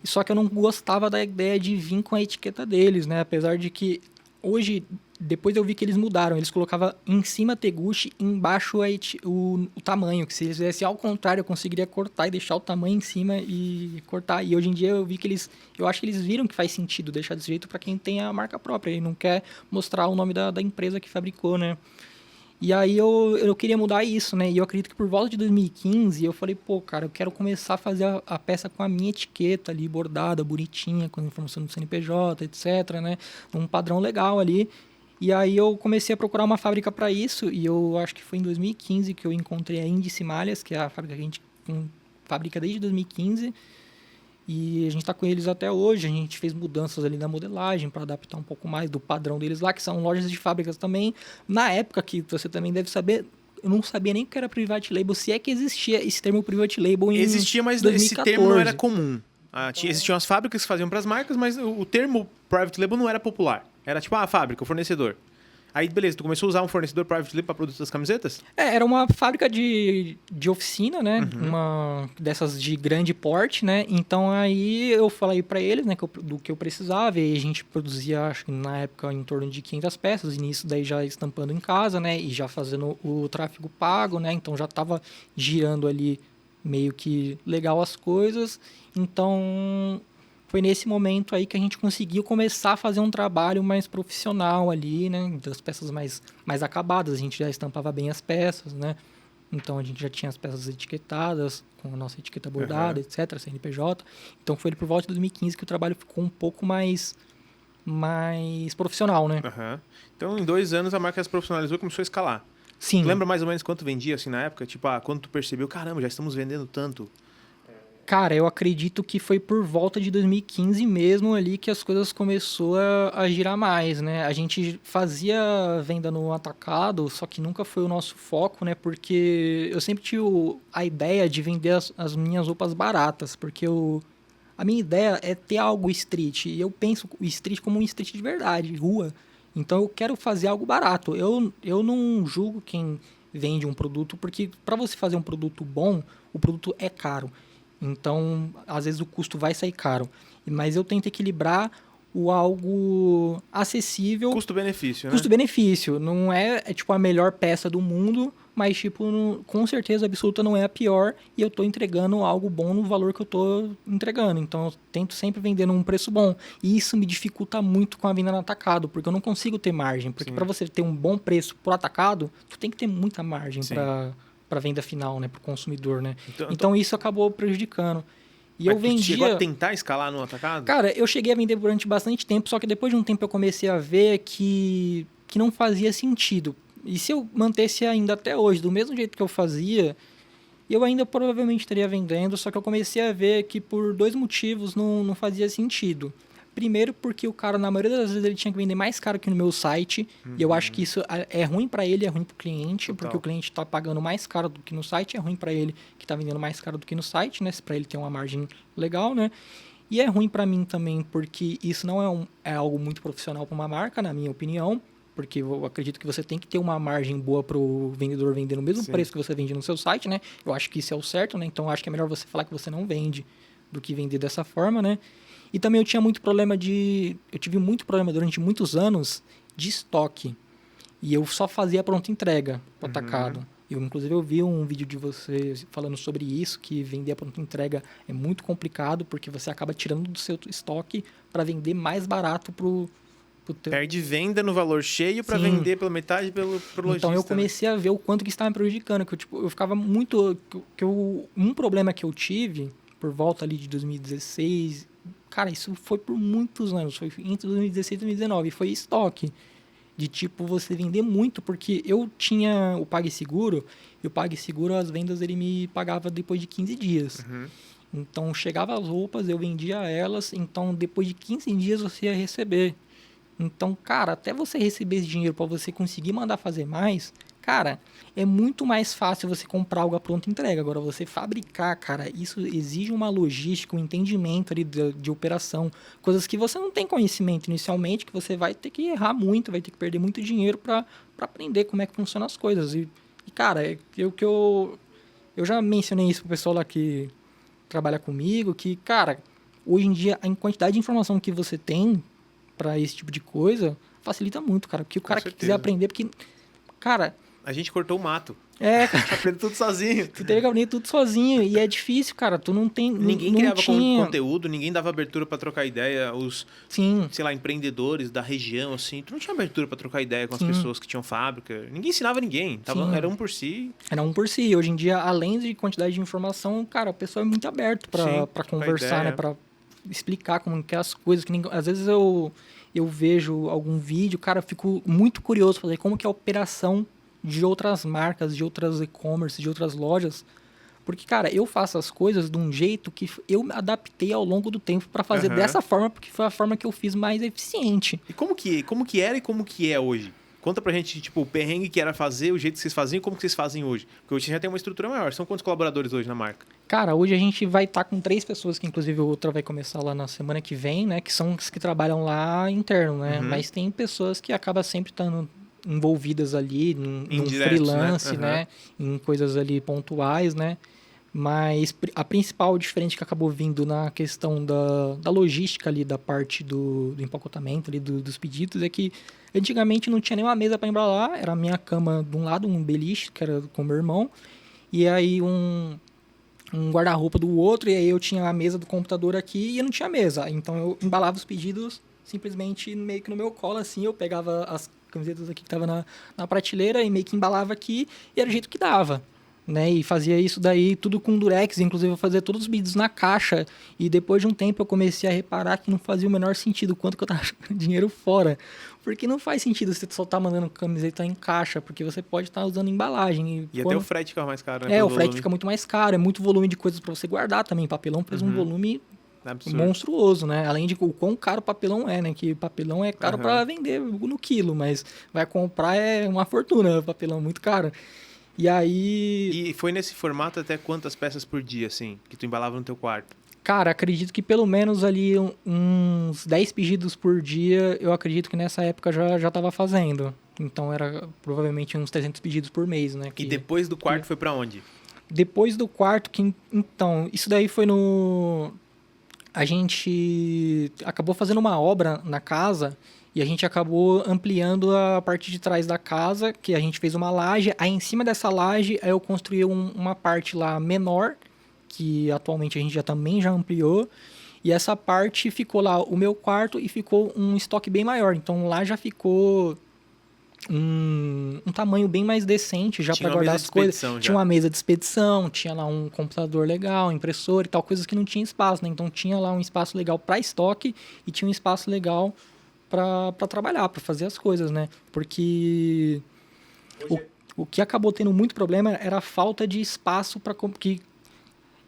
Speaker 2: Só que eu não gostava da ideia de vir com a etiqueta deles, né? Apesar de que hoje, depois eu vi que eles mudaram. Eles colocavam em cima Teguchi e embaixo o tamanho. Que se eles fizessem ao contrário, eu conseguiria cortar e deixar o tamanho em cima e cortar. E hoje em dia eu vi que eu acho que eles viram que faz sentido deixar desse jeito para quem tem a marca própria e não quer mostrar o nome da empresa que fabricou, né? E aí eu queria mudar isso, né? E eu acredito que por volta de 2015 eu falei, pô, cara, eu quero começar a fazer a peça com a minha etiqueta ali, bordada, bonitinha, com informação do CNPJ, etc, né? Um padrão legal ali. E aí eu comecei a procurar uma fábrica para isso e eu acho que foi em 2015 que eu encontrei a Índice Malhas, que é a fábrica que a gente fabrica desde 2015. E a gente está com eles até hoje, a gente fez mudanças ali na modelagem para adaptar um pouco mais do padrão deles lá, que são lojas de fábricas também. Na época, que você também deve saber, eu não sabia nem o que era private label, se é que existia esse termo private label em 2014.
Speaker 1: Existia, mas esse termo não era comum. Existiam as fábricas que faziam para as marcas, mas o termo private label não era popular. Era tipo, a fábrica, o fornecedor. Aí, beleza, tu começou a usar um fornecedor private label para produzir as camisetas?
Speaker 2: Era uma fábrica de oficina, né? Uma dessas de grande porte, né? Então aí eu falei para eles, né, do que eu precisava, e a gente produzia, acho que na época, em torno de 500 peças, e nisso daí já estampando em casa, né? E já fazendo o tráfego pago, né? Então já tava girando ali meio que legal as coisas. Então foi nesse momento aí que a gente conseguiu começar a fazer um trabalho mais profissional ali, né? Das peças mais acabadas. A gente já estampava bem as peças, né? Então a gente já tinha as peças etiquetadas, com a nossa etiqueta bordada, etc., CNPJ. Então foi ali por volta de 2015 que o trabalho ficou um pouco mais profissional, né?
Speaker 1: Então, em 2 anos, a marca se profissionalizou e começou a escalar.
Speaker 2: Sim.
Speaker 1: Tu lembra mais ou menos quanto vendia, assim, na época? Tipo, quando tu percebeu, caramba, já estamos vendendo tanto?
Speaker 2: Cara, eu acredito que foi por volta de 2015 mesmo ali que as coisas começou a girar mais, né? A gente fazia venda no atacado, só que nunca foi o nosso foco, né? Porque eu sempre tive a ideia de vender as minhas roupas baratas, porque a minha ideia é ter algo street, e eu penso o street como um street de verdade, rua. Então eu quero fazer algo barato. Eu não julgo quem vende um produto, porque para você fazer um produto bom, o produto é caro. Então, às vezes o custo vai sair caro. Mas eu tento equilibrar o algo acessível.
Speaker 1: Custo-benefício, né?
Speaker 2: Custo-benefício. Não é tipo a melhor peça do mundo, mas tipo, com certeza absoluta não é a pior. E eu estou entregando algo bom no valor que eu estou entregando. Então, eu tento sempre vender num preço bom. E isso me dificulta muito com a venda no atacado, porque eu não consigo ter margem. Porque para você ter um bom preço por atacado, tu tem que ter muita margem para venda final, né, para o consumidor, né? Então isso acabou prejudicando. E eu vendia.
Speaker 1: Você chegou a tentar escalar no atacado?
Speaker 2: Cara, eu cheguei a vender durante bastante tempo, só que depois de um tempo eu comecei a ver que não fazia sentido. E se eu mantesse ainda até hoje, do mesmo jeito que eu fazia, eu ainda provavelmente estaria vendendo, só que eu comecei a ver que por 2 motivos não fazia sentido. Primeiro, porque o cara, na maioria das vezes, ele tinha que vender mais caro que no meu site. E eu acho que isso é ruim para ele, é ruim para o cliente. Total. Porque o cliente está pagando mais caro do que no site. É ruim para ele que está vendendo mais caro do que no site, né? Para ele ter uma margem legal, né? E é ruim para mim também, porque isso não é algo muito profissional para uma marca, na minha opinião. Porque eu acredito que você tem que ter uma margem boa para o vendedor vender no mesmo preço que você vende no seu site, né? Eu acho que isso é o certo, né? Então, eu acho que é melhor você falar que você não vende do que vender dessa forma, né? E também eu tive muito problema durante muitos anos de estoque. E eu só fazia pronta entrega para atacado. Inclusive, eu vi um vídeo de você falando sobre isso, que vender a pronta entrega é muito complicado, porque você acaba tirando do seu estoque para vender mais barato pro teu...
Speaker 1: Perde venda no valor cheio para vender pela metade pro lojista.
Speaker 2: Então, eu comecei a ver o quanto que estava me prejudicando. Que eu ficava muito... um problema que eu tive, por volta ali de 2016... Cara, isso foi por muitos anos, foi entre 2016 e 2019, foi estoque. De tipo, você vender muito, porque eu tinha o PagSeguro, e o PagSeguro, as vendas, ele me pagava depois de 15 dias. Então, chegava as roupas, eu vendia elas, então depois de 15 dias você ia receber. Então, cara, até você receber esse dinheiro para você conseguir mandar fazer mais, cara, é muito mais fácil você comprar algo à pronta entrega. Agora, você fabricar, cara, isso exige uma logística, um entendimento ali de operação. Coisas que você não tem conhecimento inicialmente, que você vai ter que errar muito, vai ter que perder muito dinheiro para aprender como é que funcionam as coisas. E cara, eu já mencionei isso pro pessoal lá que trabalha comigo, que, cara, hoje em dia, a quantidade de informação que você tem para esse tipo de coisa facilita muito, cara. Porque o cara que quiser aprender, porque, cara...
Speaker 1: A gente cortou o mato.
Speaker 2: Cara.
Speaker 1: Aprende tudo sozinho.
Speaker 2: Tu tem que aprender tudo sozinho. E é difícil, cara. Tu não tem...
Speaker 1: Ninguém criava conteúdo, ninguém dava abertura para trocar ideia. Os, sei lá, empreendedores da região, assim. Tu não tinha abertura para trocar ideia com as pessoas que tinham fábrica. Ninguém ensinava ninguém. Era um por si.
Speaker 2: Era um por si. Hoje em dia, além de quantidade de informação, cara, o pessoal é muito aberto para conversar, né? Para explicar como que é as coisas. Que às vezes eu vejo algum vídeo, cara, eu fico muito curioso para ver como que é a operação de outras marcas, de outras e-commerce, de outras lojas. Porque, cara, eu faço as coisas de um jeito que eu me adaptei ao longo do tempo para fazer dessa forma, porque foi a forma que eu fiz mais eficiente.
Speaker 1: E como que era e como que é hoje? Conta pra gente, tipo, o perrengue que era fazer, o jeito que vocês faziam e como que vocês fazem hoje. Porque hoje já tem uma estrutura maior. São quantos colaboradores hoje na marca?
Speaker 2: Cara, hoje a gente vai estar com 3 pessoas, que inclusive a outra vai começar lá na semana que vem, né? Que são os que trabalham lá interno, né? Mas tem pessoas que acabam sempre estando envolvidas ali num
Speaker 1: Indiretos,
Speaker 2: freelance,
Speaker 1: né?
Speaker 2: Em coisas ali pontuais, né? Mas a principal diferença que acabou vindo na questão da logística ali, da parte do empacotamento ali, dos pedidos, é que antigamente não tinha nenhuma mesa para embalar, era a minha cama de um lado, um beliche, que era com meu irmão, e aí um guarda-roupa do outro, e aí eu tinha a mesa do computador aqui e eu não tinha mesa. Então eu embalava os pedidos simplesmente meio que no meu colo, assim, eu pegava as camisetas aqui que estavam na prateleira e meio que embalava aqui, e era o jeito que dava. Né, e fazia isso daí tudo com durex, inclusive eu fazia todos os pedidos na caixa, e depois de um tempo eu comecei a reparar que não fazia o menor sentido quanto que eu tava jogando dinheiro fora, porque não faz sentido você só estar mandando camiseta em caixa, porque você pode estar usando embalagem.
Speaker 1: E até o frete fica mais caro, né?
Speaker 2: É,
Speaker 1: pelo
Speaker 2: o frete
Speaker 1: volume.
Speaker 2: fica muito mais caro, é muito volume de coisas para você guardar também, papelão faz um volume
Speaker 1: Absurdo.
Speaker 2: monstruoso, né? Além de o quão caro o papelão é, né? Que papelão é caro para vender no quilo, mas vai comprar é uma fortuna, papelão muito caro. E aí...
Speaker 1: E foi nesse formato até quantas peças por dia, assim, que tu embalava no teu quarto?
Speaker 2: Cara, acredito que pelo menos ali uns 10 pedidos por dia, eu acredito que nessa época já tava fazendo. Então era provavelmente uns 300 pedidos por mês, né?
Speaker 1: E depois do quarto foi pra onde?
Speaker 2: Depois do quarto, então, isso daí foi no... A gente acabou fazendo uma obra na casa e a gente acabou ampliando a parte de trás da casa, que a gente fez uma laje. Aí em cima dessa laje, aí eu construí uma parte lá menor, que atualmente a gente também já ampliou. E essa parte ficou lá o meu quarto e ficou um estoque bem maior. Então lá já ficou um tamanho bem mais decente já para guardar as coisas. Tinha uma mesa de expedição, tinha lá um computador legal, impressora e tal, coisas que não tinha espaço, né? Então tinha lá um espaço legal para estoque e tinha um espaço legal para trabalhar, para fazer as coisas, né? Porque o que acabou tendo muito problema era a falta de espaço para que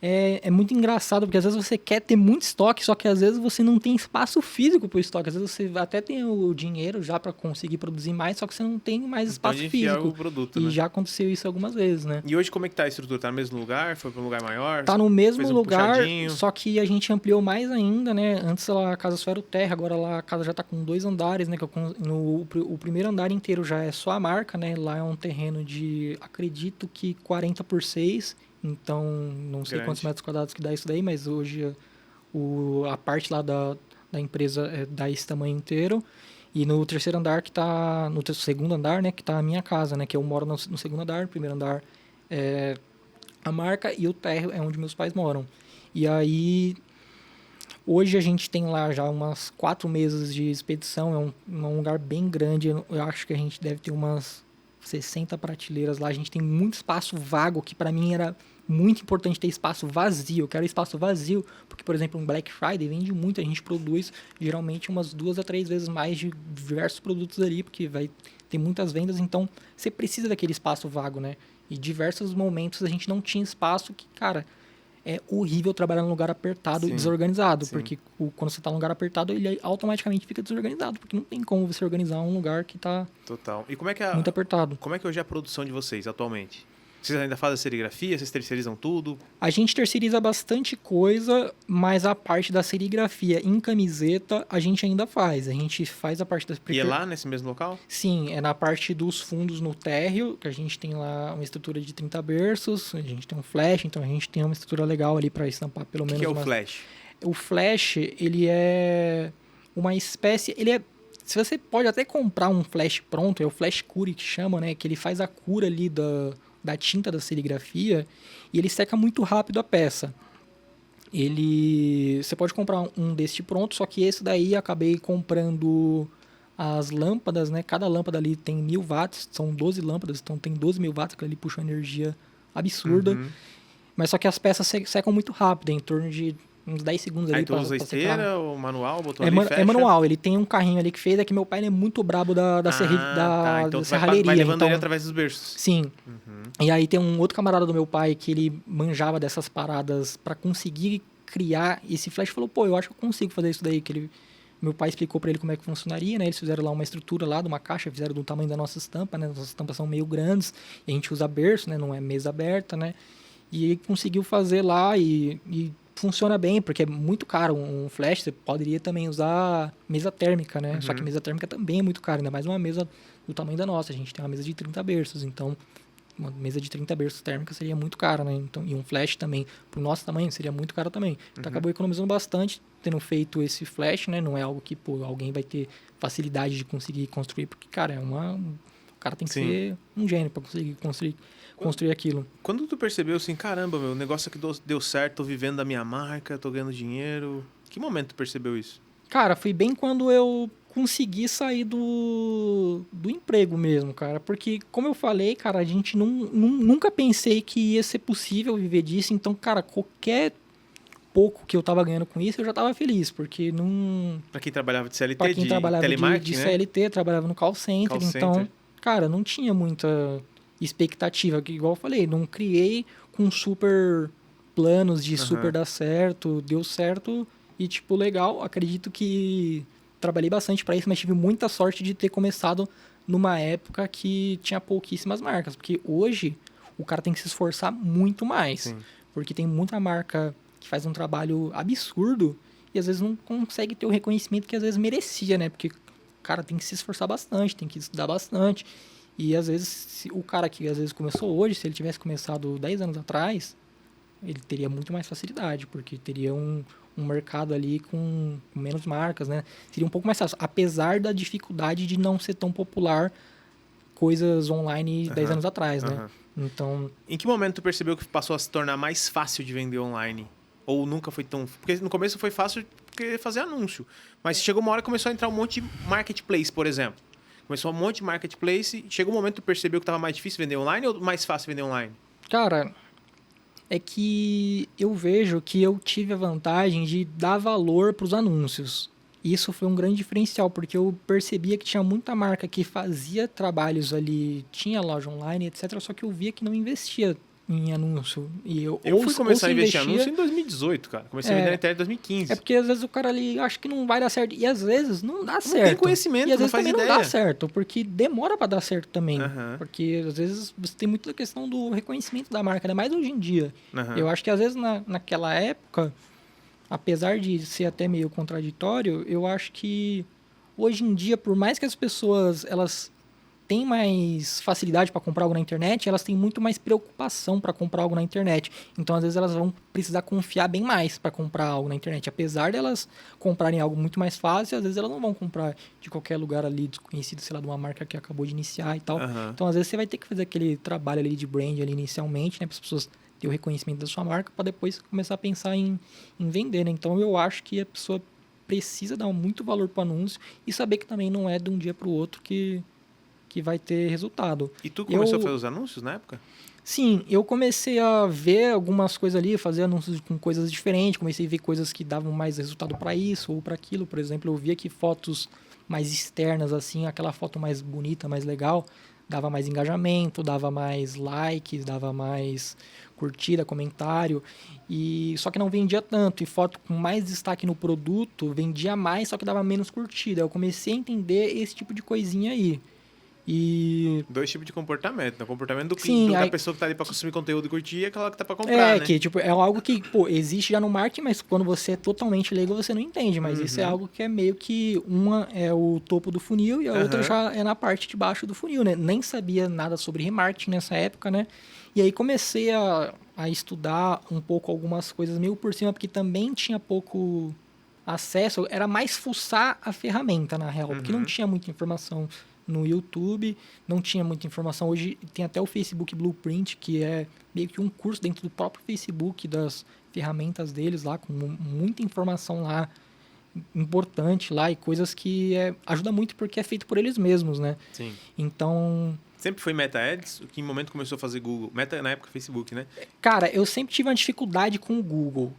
Speaker 2: é muito engraçado, porque às vezes você quer ter muito estoque, só que às vezes você não tem espaço físico para o estoque. Às vezes você até tem o dinheiro já para conseguir produzir mais, só que você não tem mais espaço físico.
Speaker 1: O produto,
Speaker 2: e
Speaker 1: né?
Speaker 2: já aconteceu isso algumas vezes, né?
Speaker 1: E hoje como é que tá a estrutura? Tá no mesmo lugar? Foi para um lugar maior?
Speaker 2: Tá no mesmo lugar,
Speaker 1: puxadinho?
Speaker 2: só que a gente ampliou mais ainda, né? Antes lá, a casa só era o térreo, agora lá a casa já tá com 2 andares, né? O primeiro andar inteiro já é só a marca, né? Lá é um terreno de, acredito que 40 por 6. Então, não sei quantos metros quadrados que dá isso daí, mas hoje a parte lá da empresa dá esse tamanho inteiro. E no terceiro andar que tá... No segundo andar, né? Que tá a minha casa, né? Que eu moro no segundo andar. O primeiro andar é a marca e o térreo é onde meus pais moram. E aí... Hoje a gente tem lá já umas 4 mesas de expedição. É um lugar bem grande. Eu acho que a gente deve ter umas 60 prateleiras lá. A gente tem muito espaço vago, que para mim era muito importante ter espaço vazio. Eu quero espaço vazio, porque, por exemplo, um Black Friday vende muito. A gente produz geralmente umas 2 a 3 vezes mais de diversos produtos ali, porque vai ter muitas vendas. Então, você precisa daquele espaço vago, né? E diversos momentos a gente não tinha espaço, que, cara, é horrível trabalhar num lugar apertado e desorganizado. Sim. Porque quando você está num lugar apertado, ele automaticamente fica desorganizado. Porque não tem como você organizar um lugar que está muito apertado.
Speaker 1: Como é que hoje é a produção de vocês atualmente? Vocês ainda fazem serigrafia? Vocês terceirizam tudo?
Speaker 2: A gente terceiriza bastante coisa, mas a parte da serigrafia em camiseta a gente ainda faz. A gente faz a parte da...
Speaker 1: E é lá nesse mesmo local?
Speaker 2: Sim, é na parte dos fundos no térreo, que a gente tem lá uma estrutura de 30 berços, a gente tem um flash, então a gente tem uma estrutura legal ali para estampar pelo menos...
Speaker 1: O que é o flash?
Speaker 2: O flash, ele é uma espécie... Se você pode até comprar um flash pronto, é o flash cure que chama, né? Que ele faz a cura ali da tinta da serigrafia e ele seca muito rápido a peça. Você pode comprar um deste pronto, só que esse daí acabei comprando as lâmpadas, né? Cada lâmpada ali tem 1000 watts, são 12 lâmpadas, então tem 12.000 watts, que ali puxa uma energia absurda. Mas só que as peças secam muito rápido, em torno de uns 10 segundos ali.
Speaker 1: Aí tu usa esteira ou manual? Botou
Speaker 2: é manual, ele tem um carrinho ali que fez, é que meu pai é muito brabo da
Speaker 1: então
Speaker 2: serralheria.
Speaker 1: Vai levando ele através dos berços.
Speaker 2: Sim. E aí tem um outro camarada do meu pai que ele manjava dessas paradas para conseguir criar esse flash. Falou, pô, eu acho que eu consigo fazer isso daí. Meu pai explicou para ele como é que funcionaria, né? Eles fizeram lá uma estrutura lá de uma caixa, fizeram do tamanho da nossa estampa, né? Nossas estampas são meio grandes, e a gente usa berço, né? Não é mesa aberta, né? E ele conseguiu fazer lá e funciona bem, porque é muito caro. Um flash, você poderia também usar mesa térmica, né? Só que mesa térmica também é muito caro, ainda mais uma mesa do tamanho da nossa. A gente tem uma mesa de 30 berços, então uma mesa de 30 berços térmica seria muito cara, né? Então, e um flash também, pro nosso tamanho, seria muito caro também. Então acabou economizando bastante tendo feito esse flash, né? Não é algo que, pô, alguém vai ter facilidade de conseguir construir, porque, cara, o cara tem que ser um gênio para conseguir construir aquilo.
Speaker 1: Quando tu percebeu assim, caramba, meu, o negócio aqui deu certo, tô vivendo da minha marca, tô ganhando dinheiro. Que momento tu percebeu isso?
Speaker 2: Cara, foi bem quando eu consegui sair do emprego mesmo, cara. Porque, como eu falei, cara, a gente nunca pensei que ia ser possível viver disso. Então, cara, qualquer pouco que eu tava ganhando com isso, eu já tava feliz. Porque não...
Speaker 1: Pra quem trabalhava de CLT,
Speaker 2: Pra quem
Speaker 1: de
Speaker 2: trabalhava
Speaker 1: telemarketing,
Speaker 2: de
Speaker 1: né?
Speaker 2: CLT, trabalhava no call center.
Speaker 1: Call
Speaker 2: Então,
Speaker 1: center.
Speaker 2: cara, não tinha muita expectativa. Que, igual eu falei, não criei com super planos de super dar certo. Deu certo e, tipo, legal. Acredito que trabalhei bastante para isso, mas tive muita sorte de ter começado numa época que tinha pouquíssimas marcas. Porque hoje o cara tem que se esforçar muito mais.
Speaker 1: Sim.
Speaker 2: Porque tem muita marca que faz um trabalho absurdo e às vezes não consegue ter o reconhecimento que às vezes merecia, né? Porque o cara tem que se esforçar bastante, tem que estudar bastante. E às vezes, o cara que às vezes começou hoje, se ele tivesse começado 10 anos atrás, ele teria muito mais facilidade, porque teria um mercado ali com menos marcas, né? Seria um pouco mais fácil, apesar da dificuldade de não ser tão popular coisas online 10 anos atrás, né? Então...
Speaker 1: Em que momento tu percebeu que passou a se tornar mais fácil de vender online? Ou nunca foi tão... Porque no começo foi fácil porque fazer anúncio. Mas chegou uma hora que começou a entrar um monte de marketplace, por exemplo. Começou um monte de marketplace. Chegou um momento que tu percebeu que estava mais difícil vender online ou mais fácil vender online?
Speaker 2: Cara, é que eu vejo que eu tive a vantagem de dar valor para os anúncios. Isso foi um grande diferencial, porque eu percebia que tinha muita marca que fazia trabalhos ali, tinha loja online, etc. Só que eu via que não investia em anúncio. E
Speaker 1: eu fui começar a investir em anúncio em 2018, cara. Comecei a vender na internet em 2015.
Speaker 2: É porque às vezes o cara ali acha que não vai dar certo. E às vezes não dá certo.
Speaker 1: Não tem conhecimento,
Speaker 2: e às
Speaker 1: não
Speaker 2: vezes
Speaker 1: faz
Speaker 2: também
Speaker 1: ideia.
Speaker 2: não dá certo, porque demora para dar certo também. Porque às vezes você tem muita questão do reconhecimento da marca, né? Mais hoje em dia. Eu acho que às vezes naquela época, apesar de ser até meio contraditório, eu acho que hoje em dia, por mais que as pessoas elas têm mais facilidade para comprar algo na internet, elas têm muito mais preocupação para comprar algo na internet. Então, às vezes, elas vão precisar confiar bem mais para comprar algo na internet. Apesar delas comprarem algo muito mais fácil, às vezes elas não vão comprar de qualquer lugar ali desconhecido, sei lá, de uma marca que acabou de iniciar e tal. Então, às vezes, você vai ter que fazer aquele trabalho ali de brand ali inicialmente, né, para as pessoas terem o reconhecimento da sua marca, para depois começar a pensar em vender, né? Então, eu acho que a pessoa precisa dar muito valor para o anúncio e saber que também não é de um dia para o outro que vai ter resultado.
Speaker 1: E tu começou a fazer os anúncios na época?
Speaker 2: Sim, eu comecei a ver algumas coisas ali, fazer anúncios com coisas diferentes, comecei a ver coisas que davam mais resultado para isso ou para aquilo. Por exemplo, eu via que fotos mais externas, assim, aquela foto mais bonita, mais legal, dava mais engajamento, dava mais likes, dava mais curtida, comentário, e só que não vendia tanto. E foto com mais destaque no produto vendia mais, só que dava menos curtida. Eu comecei a entender esse tipo de coisinha aí. E...
Speaker 1: dois tipos de comportamento, né? O comportamento da pessoa que tá ali pra consumir conteúdo e curtir e aquela que tá pra comprar, né?
Speaker 2: Que tipo, é algo que, pô, existe já no marketing, mas quando você é totalmente leigo, você não entende. Mas isso é algo que é meio que uma é o topo do funil e a outra já é na parte de baixo do funil, né? Nem sabia nada sobre remarketing nessa época, né? E aí comecei a estudar um pouco algumas coisas meio por cima, porque também tinha pouco acesso, era mais fuçar a ferramenta, na real, porque não tinha muita informação no YouTube, não tinha muita informação. Hoje tem até o Facebook Blueprint, que é meio que um curso dentro do próprio Facebook, das ferramentas deles lá, com muita informação lá importante lá e coisas que ajuda muito porque é feito por eles mesmos, né?
Speaker 1: Sim.
Speaker 2: Então...
Speaker 1: Sempre foi Meta Ads? Que momento começou a fazer Google? Meta na época Facebook, né?
Speaker 2: Cara, eu sempre tive uma dificuldade com o Google.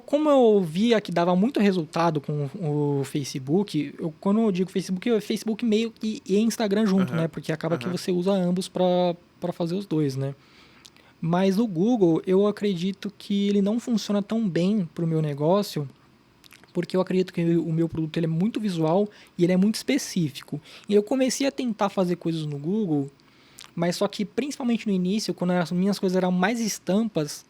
Speaker 2: Como eu via que dava muito resultado com o Facebook, quando eu digo Facebook, é Facebook meio e Instagram junto, né? Porque acaba que você usa ambos para fazer os dois, né? Mas o Google, eu acredito que ele não funciona tão bem para o meu negócio, porque eu acredito que o meu produto ele é muito visual e ele é muito específico. E eu comecei a tentar fazer coisas no Google, mas só que principalmente no início, quando as minhas coisas eram mais estampas,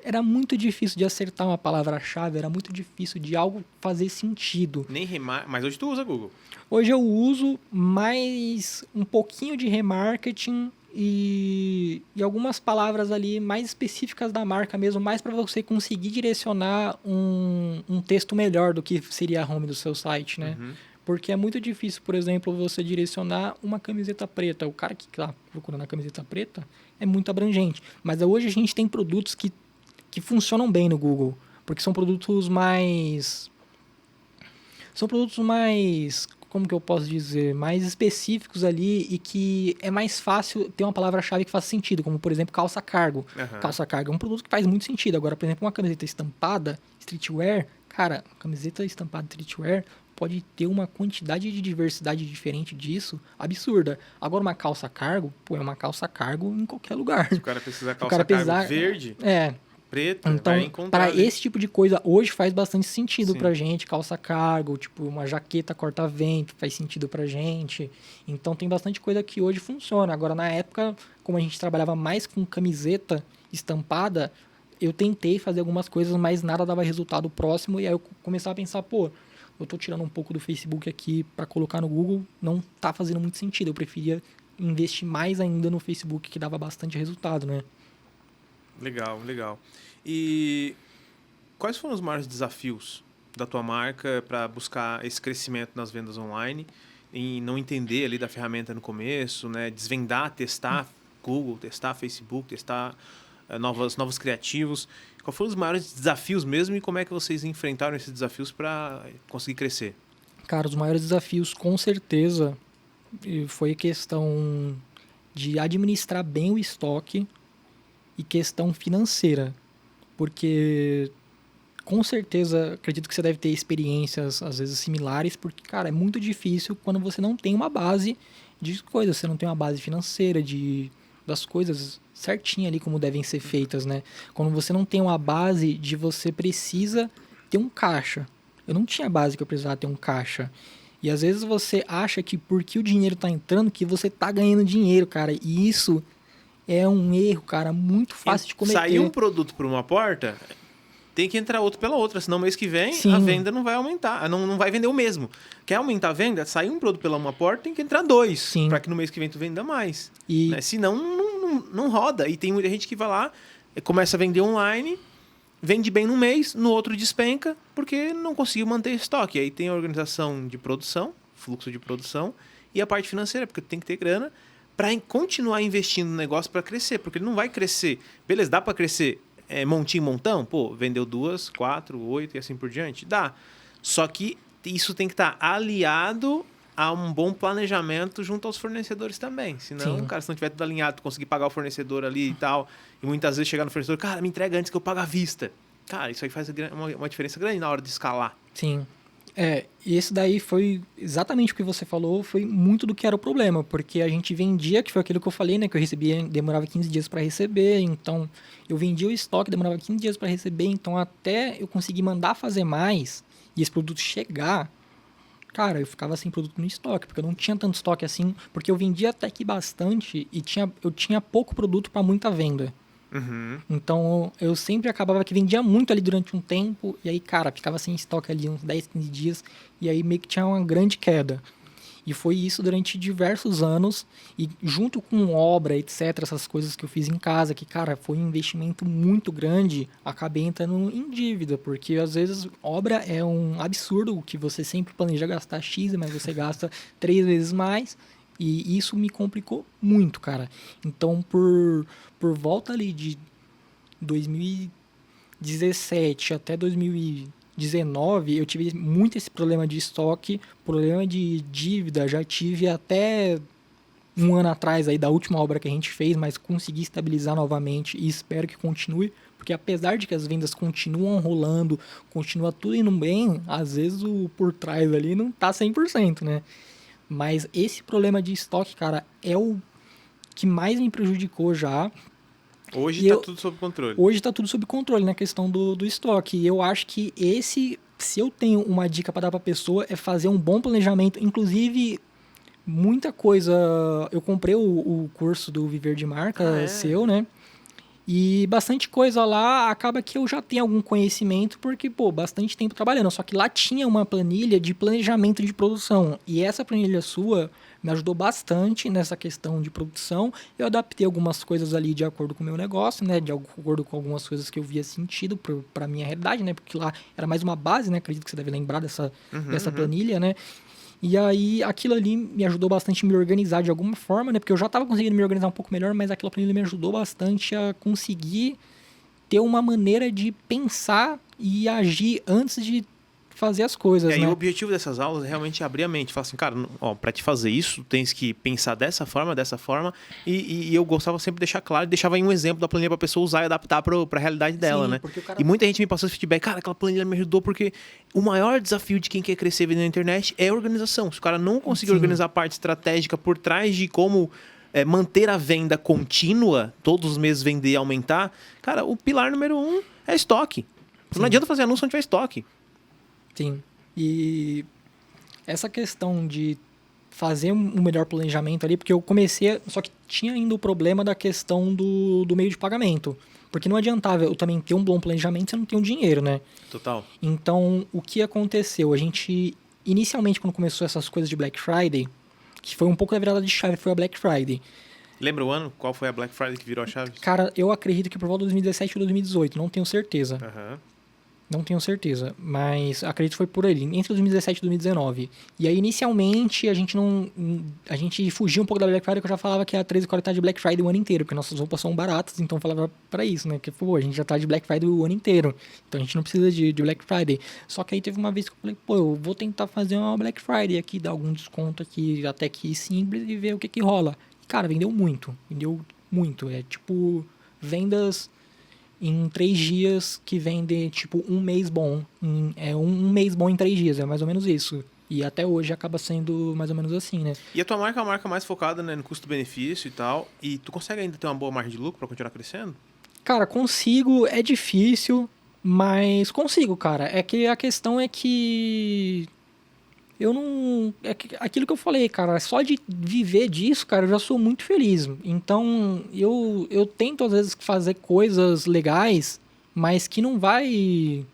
Speaker 2: era muito difícil de acertar uma palavra-chave, era muito difícil de algo fazer sentido.
Speaker 1: Nem remar, mas hoje tu usa Google.
Speaker 2: Hoje eu uso mais um pouquinho de remarketing e algumas palavras ali mais específicas da marca mesmo, mais para você conseguir direcionar um texto melhor do que seria a home do seu site, né? Porque é muito difícil, por exemplo, você direcionar uma camiseta preta. O cara que está procurando a camiseta preta é muito abrangente. Mas hoje a gente tem produtos que funcionam bem no Google, porque são produtos mais... como que eu posso dizer, mais específicos ali e que é mais fácil ter uma palavra-chave que faça sentido, como, por exemplo, calça cargo. Calça cargo é um produto que faz muito sentido. Agora, por exemplo, uma camiseta estampada, streetwear, cara, camiseta estampada streetwear pode ter uma quantidade de diversidade diferente disso absurda. Agora, uma calça cargo, pô, é uma calça cargo em qualquer lugar.
Speaker 1: Se o cara precisar calça cargo verde... preta,
Speaker 2: então,
Speaker 1: vai encontrar.
Speaker 2: Para esse tipo de coisa, hoje faz bastante sentido pra gente, calça cargo, tipo, uma jaqueta corta-vento faz sentido pra gente. Então, tem bastante coisa que hoje funciona. Agora, na época, como a gente trabalhava mais com camiseta estampada, eu tentei fazer algumas coisas, mas nada dava resultado próximo. E aí eu começava a pensar, pô, eu tô tirando um pouco do Facebook aqui pra colocar no Google, não tá fazendo muito sentido. Eu preferia investir mais ainda no Facebook, que dava bastante resultado, né?
Speaker 1: Legal, legal. E quais foram os maiores desafios da tua marca para buscar esse crescimento nas vendas online e não entender ali da ferramenta no começo, né? Desvendar, testar Google, testar Facebook, testar novos criativos. Quais foram os maiores desafios mesmo e como é que vocês enfrentaram esses desafios para conseguir crescer?
Speaker 2: Cara, os maiores desafios, com certeza, foi a questão de administrar bem o estoque e questão financeira, porque com certeza acredito que você deve ter experiências às vezes similares, porque cara, é muito difícil quando você não tem uma base de coisas, você não tem uma base financeira das coisas certinha ali como devem ser feitas, né? Quando você não tem uma base de você precisa ter um caixa. Eu não tinha base que eu precisava ter um caixa. E às vezes você acha que porque o dinheiro tá entrando que você tá ganhando dinheiro, cara, e isso é um erro, cara, muito fácil de cometer.
Speaker 1: Sair um produto por uma porta, tem que entrar outro pela outra, senão mês que vem
Speaker 2: Sim.
Speaker 1: a venda não vai aumentar, não vai vender o mesmo. Quer aumentar a venda? Sair um produto pela uma porta, tem que entrar dois, para que no mês que vem tu venda mais. Né? Senão não roda. E tem muita gente que vai lá, começa a vender online, vende bem no mês, no outro despenca, porque não conseguiu manter estoque. Aí tem a organização de produção, fluxo de produção, e a parte financeira, porque tem que ter grana para continuar investindo no negócio para crescer, porque ele não vai crescer. Beleza, dá para crescer montinho, montão? Pô, vendeu 2, 4, 8 e assim por diante? Dá. Só que isso tem que estar aliado a um bom planejamento junto aos fornecedores também. Senão, cara, se não tiver tudo alinhado, tu conseguir pagar o fornecedor ali e tal, e muitas vezes chegar no fornecedor, cara, me entrega antes que eu pague à vista. Cara, isso aí faz uma diferença grande na hora de escalar.
Speaker 2: Sim. E esse daí foi exatamente o que você falou, foi muito do que era o problema, porque a gente vendia, que foi aquilo que eu falei, né, que eu recebia, demorava 15 dias para receber, então eu vendia o estoque, demorava 15 dias para receber, então até eu conseguir mandar fazer mais e esse produto chegar, cara, eu ficava sem produto no estoque, porque eu não tinha tanto estoque assim, porque eu vendia até que bastante e eu tinha pouco produto para muita venda. Então eu sempre acabava que vendia muito ali durante um tempo e aí, cara, ficava sem estoque ali uns 10, 15 dias e aí meio que tinha uma grande queda. E foi isso durante diversos anos e junto com obra, etc, essas coisas que eu fiz em casa, que, cara, foi um investimento muito grande, acabei entrando em dívida, porque às vezes obra é um absurdo que você sempre planeja gastar X, mas você gasta 3 vezes mais. E isso me complicou muito, cara. Então, por volta ali de 2017 até 2019, eu tive muito esse problema de estoque, problema de dívida. Já tive até um ano atrás aí da última obra que a gente fez, mas consegui estabilizar novamente e espero que continue. Porque apesar de que as vendas continuam rolando, continua tudo indo bem, às vezes o por trás ali não tá 100%, né? Mas esse problema de estoque, cara, é o que mais me prejudicou já.
Speaker 1: Hoje tá tudo sob controle.
Speaker 2: Hoje tá tudo sob controle na questão do estoque. E eu acho que se eu tenho uma dica para dar pra pessoa, é fazer um bom planejamento. Inclusive, muita coisa... Eu comprei o curso do Viver de Marca seu, né? E bastante coisa lá, acaba que eu já tenho algum conhecimento, porque, pô, bastante tempo trabalhando. Só que lá tinha uma planilha de planejamento de produção. E essa planilha sua me ajudou bastante nessa questão de produção. Eu adaptei algumas coisas ali de acordo com o meu negócio, né? De acordo com algumas coisas que eu via sentido para minha realidade, né? Porque lá era mais uma base, né? Acredito que você deve lembrar dessa planilha, né? E aí, aquilo ali me ajudou bastante a me organizar de alguma forma, né? Porque eu já estava conseguindo me organizar um pouco melhor, mas aquela planilha me ajudou bastante a conseguir ter uma maneira de pensar e agir antes de fazer as coisas,
Speaker 1: E aí
Speaker 2: né?
Speaker 1: o objetivo dessas aulas é realmente abrir a mente. Falar assim, cara, ó, pra te fazer isso, tens que pensar dessa forma. E eu gostava sempre de deixar claro, deixava aí um exemplo da planilha pra pessoa usar e adaptar pra realidade dela,
Speaker 2: Sim,
Speaker 1: né?
Speaker 2: porque o cara...
Speaker 1: E muita gente me passou esse feedback, cara, aquela planilha me ajudou porque o maior desafio de quem quer crescer vendendo na internet é a organização. Se o cara não conseguir
Speaker 2: Sim.
Speaker 1: organizar a parte estratégica por trás de como manter a venda contínua, todos os meses vender e aumentar, cara, o pilar número 1 é estoque. Não
Speaker 2: Sim.
Speaker 1: adianta fazer anúncio se não tiver estoque.
Speaker 2: Sim. E essa questão de fazer um melhor planejamento ali, porque eu comecei, só que tinha ainda o problema da questão do meio de pagamento. Porque não adiantava eu também ter um bom planejamento se eu não tenho dinheiro, né?
Speaker 1: Total.
Speaker 2: Então, o que aconteceu? A gente, inicialmente, quando começou essas coisas de Black Friday, que foi um pouco da virada de chave, foi a Black Friday.
Speaker 1: Lembra o ano? Qual foi a Black Friday que virou a chave?
Speaker 2: Cara, eu acredito que por volta de 2017 ou 2018, não tenho certeza.
Speaker 1: Aham.
Speaker 2: Não tenho certeza, mas acredito que foi por ali, entre 2017 e 2019. E aí, inicialmente, a gente fugia um pouco da Black Friday, que eu já falava que a 1340 tá de Black Friday o ano inteiro, porque nossas roupas são baratas, então eu falava pra isso, né? Que, pô, a gente já tá de Black Friday o ano inteiro, então a gente não precisa de Black Friday. Só que aí teve uma vez que eu falei, pô, eu vou tentar fazer uma Black Friday aqui, dar algum desconto aqui, até que simples, e ver o que que rola. E, cara, vendeu muito. É tipo, vendas em 3 dias que vende, tipo, um mês bom. É um mês bom em 3 dias, é mais ou menos isso. E até hoje acaba sendo mais ou menos assim, né?
Speaker 1: E a tua marca é uma marca mais focada, né, no custo-benefício e tal. E tu consegue ainda ter uma boa margem de lucro pra continuar crescendo?
Speaker 2: Cara, consigo, é difícil, mas consigo, cara. É que a questão é que eu não. Aquilo que eu falei, cara, só de viver disso, cara, eu já sou muito feliz. Então, eu tento às vezes fazer coisas legais, mas que não vai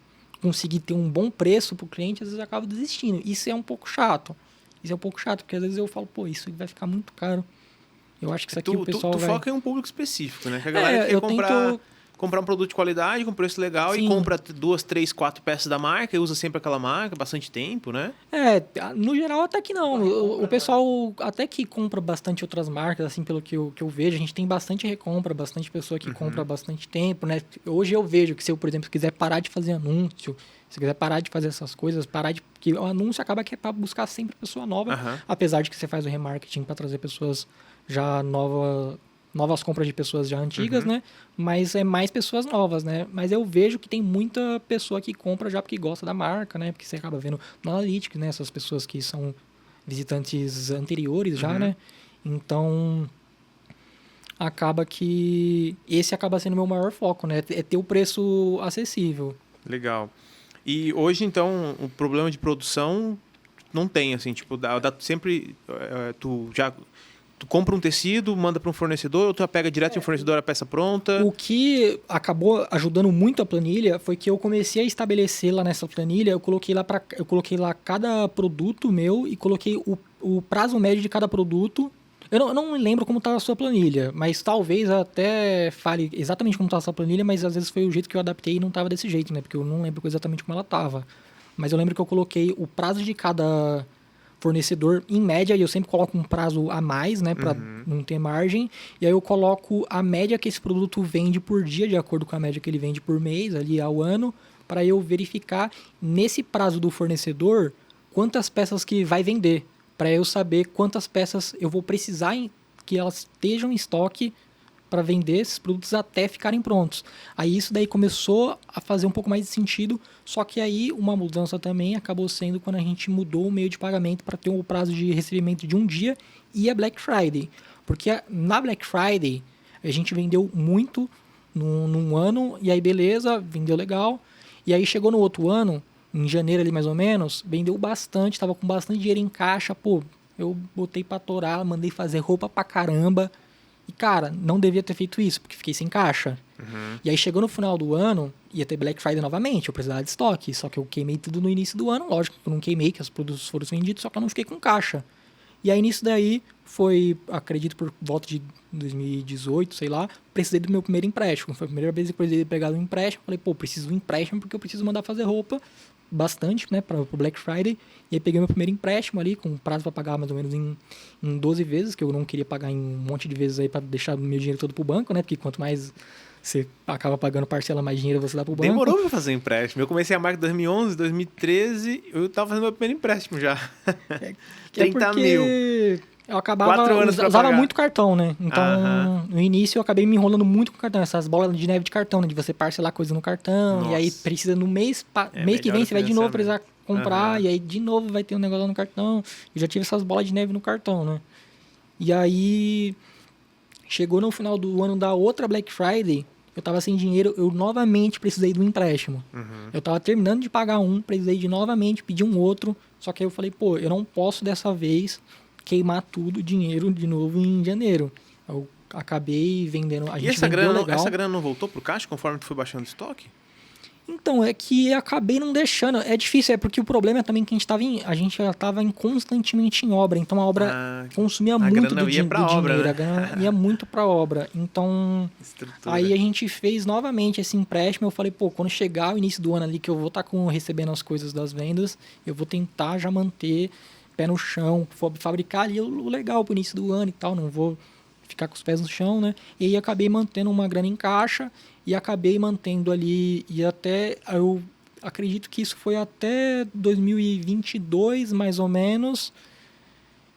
Speaker 2: conseguir ter um bom preço pro cliente, às vezes eu acabo desistindo. Isso é um pouco chato. Isso é um pouco chato, porque às vezes eu falo, pô, isso vai ficar muito caro. Eu acho que isso aqui o pessoal
Speaker 1: Tu
Speaker 2: vai...
Speaker 1: foca em um público específico, né? Que a galera que quer
Speaker 2: eu tento...
Speaker 1: comprar um produto de qualidade com preço legal e
Speaker 2: Sim.
Speaker 1: compra 2, 3, 4 peças da marca e usa sempre aquela marca bastante tempo, né?
Speaker 2: No geral até que não. O pessoal até que compra bastante outras marcas, assim, pelo que eu vejo. A gente tem bastante recompra, bastante pessoa que compra há bastante tempo, né? Hoje eu vejo que se eu, por exemplo, quiser parar de fazer anúncio, se eu quiser parar de fazer essas coisas, que o anúncio acaba que é para buscar sempre pessoa nova, apesar de que você faz o remarketing para trazer pessoas já novas compras de pessoas já antigas, né? Mas é mais pessoas novas, né? Mas eu vejo que tem muita pessoa que compra já porque gosta da marca, né? Porque você acaba vendo no Analytics, né? Essas pessoas que são visitantes anteriores já, né? Então, acaba que esse acaba sendo o meu maior foco, né? É ter o preço acessível.
Speaker 1: Legal. E hoje, então, o problema de produção não tem, assim, tipo, sempre tu compra um tecido, manda para um fornecedor, ou tu pega direto de um fornecedor a peça pronta?
Speaker 2: O que acabou ajudando muito a planilha foi que eu comecei a estabelecer lá nessa planilha, eu coloquei lá cada produto meu e coloquei o prazo médio de cada produto. Eu não me lembro como estava a sua planilha, mas talvez até fale exatamente como estava a sua planilha, mas às vezes foi o jeito que eu adaptei e não estava desse jeito, né? Porque eu não lembro exatamente como ela estava. Mas eu lembro que eu coloquei o prazo de cada fornecedor em média, e eu sempre coloco um prazo a mais, né, para não ter margem, e aí eu coloco a média que esse produto vende por dia, de acordo com a média que ele vende por mês, ali ao ano, para eu verificar nesse prazo do fornecedor quantas peças que vai vender, para eu saber quantas peças eu vou precisar que elas estejam em estoque para vender esses produtos até ficarem prontos. Aí isso daí começou a fazer um pouco mais de sentido, só que aí uma mudança também acabou sendo quando a gente mudou o meio de pagamento para ter um prazo de recebimento de um dia e a Black Friday. Porque na Black Friday a gente vendeu muito num ano, e aí beleza, vendeu legal. E aí chegou no outro ano, em janeiro ali mais ou menos, vendeu bastante, estava com bastante dinheiro em caixa, pô, eu botei para torar, mandei fazer roupa pra caramba. E, cara, não devia ter feito isso, porque fiquei sem caixa. E aí chegou no final do ano, ia ter Black Friday novamente, eu precisava de estoque, só que eu queimei tudo no início do ano, lógico que eu não queimei, que os produtos foram vendidos, só que eu não fiquei com caixa. E aí nisso daí, foi, acredito, por volta de 2018, sei lá, precisei do meu primeiro empréstimo. Foi a primeira vez que eu precisei pegar um empréstimo. Falei, pô, preciso de um empréstimo porque eu preciso mandar fazer roupa bastante, né, para o Black Friday. E aí peguei meu primeiro empréstimo ali, com prazo para pagar mais ou menos em 12 vezes, que eu não queria pagar em um monte de vezes aí para deixar meu dinheiro todo pro banco, né, porque quanto mais você acaba pagando parcela, mais dinheiro você dá pro banco.
Speaker 1: Demorou pra fazer empréstimo. Eu comecei a marca em 2011, 2013, eu tava fazendo meu primeiro empréstimo já. 30 mil.
Speaker 2: Eu acabava,
Speaker 1: 4 anos pra
Speaker 2: usava
Speaker 1: pagar.
Speaker 2: muito cartão, né? Então, no início eu acabei me enrolando muito com cartão. Essas bolas de neve de cartão, né? De você parcelar coisa no cartão.
Speaker 1: Nossa.
Speaker 2: E aí precisa no mês que vem, você vai de novo precisar comprar. E aí de novo vai ter um negócio lá no cartão. Eu já tive essas bolas de neve no cartão, né? E aí, chegou no final do ano da outra Black Friday, eu tava sem dinheiro, eu novamente precisei de um empréstimo. Eu tava terminando de pagar um, precisei de novamente pedir um outro. Só que aí eu falei, pô, eu não posso dessa vez queimar tudo o dinheiro de novo em janeiro. Eu acabei vendendo. A
Speaker 1: E
Speaker 2: gente
Speaker 1: essa
Speaker 2: vendeu
Speaker 1: grana,
Speaker 2: legal.
Speaker 1: essa grana não voltou pro caixa conforme tu foi baixando o estoque?
Speaker 2: Então, é que eu acabei não deixando. É difícil, é porque o problema é também que a gente já estava constantemente em obra. Então a obra consumia muito
Speaker 1: grana
Speaker 2: do
Speaker 1: ia pra obra,
Speaker 2: dinheiro.
Speaker 1: né?
Speaker 2: A grana ia muito para obra. Então,
Speaker 1: Estrutura.
Speaker 2: aí a gente fez novamente esse empréstimo. Eu falei, pô, quando chegar o início do ano ali, que eu vou estar recebendo as coisas das vendas, eu vou tentar já manter pé no chão, fabricar ali o legal pro início do ano e tal. Não vou ficar com os pés no chão, né? E aí acabei mantendo uma grana em caixa e acabei mantendo ali e até eu acredito que isso foi até 2022 mais ou menos,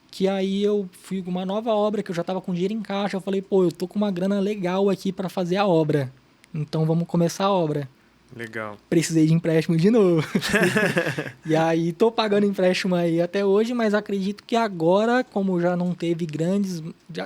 Speaker 2: que aí eu fui com uma nova obra que eu já estava com dinheiro em caixa. Eu falei, pô, eu tô com uma grana legal aqui para fazer a obra, então vamos começar a obra.
Speaker 1: Legal.
Speaker 2: Precisei de empréstimo de novo. E aí tô pagando empréstimo aí até hoje, mas acredito que agora, como já não teve grandes,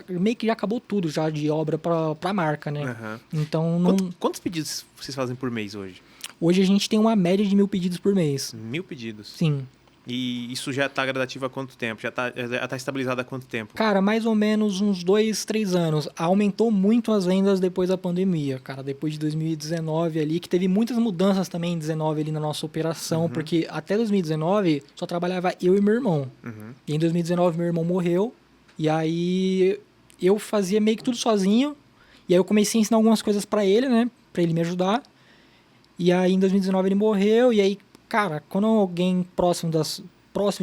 Speaker 2: meio que já acabou tudo já de obra pra marca, né? Então não...
Speaker 1: Quantos pedidos vocês fazem por mês hoje?
Speaker 2: Hoje a gente tem uma média de 1.000 pedidos por mês.
Speaker 1: 1.000 pedidos?
Speaker 2: Sim.
Speaker 1: E isso já tá gradativo há quanto tempo? Já tá estabilizado há quanto tempo?
Speaker 2: Cara, mais ou menos uns 2, 3 anos. Aumentou muito as vendas depois da pandemia, cara. Depois de 2019 ali, que teve muitas mudanças também em 2019 ali na nossa operação, porque até 2019 só trabalhava eu e meu irmão. E em 2019 meu irmão morreu, e aí eu fazia meio que tudo sozinho, e aí eu comecei a ensinar algumas coisas pra ele, né? Pra ele me ajudar. E aí em 2019 ele morreu, e aí, cara, quando alguém próximo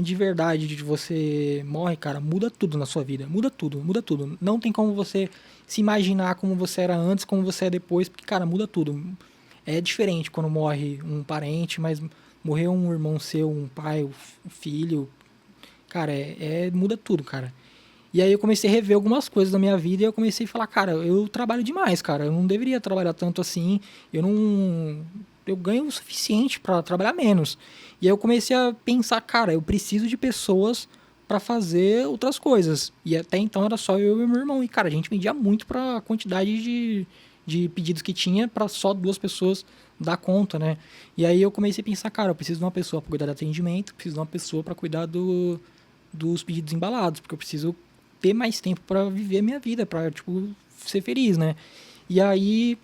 Speaker 2: de verdade de você morre, cara, muda tudo na sua vida. Muda tudo, muda tudo. Não tem como você se imaginar como você era antes, como você é depois, porque, cara, muda tudo. É diferente quando morre um parente, mas morreu um irmão seu, um pai, um filho. Cara, muda tudo, cara. E aí eu comecei a rever algumas coisas da minha vida e eu comecei a falar, cara, eu trabalho demais, cara. Eu não deveria trabalhar tanto assim. Eu ganho o suficiente para trabalhar menos. E aí eu comecei a pensar, cara, eu preciso de pessoas para fazer outras coisas. E até então era só eu e meu irmão. E, cara, a gente vendia muito para a quantidade de pedidos que tinha para só 2 pessoas dar conta, né? E aí eu comecei a pensar, cara, eu preciso de uma pessoa para cuidar do atendimento, preciso de uma pessoa para cuidar dos pedidos embalados, porque eu preciso ter mais tempo para viver a minha vida, para, tipo, ser feliz, né? E aí,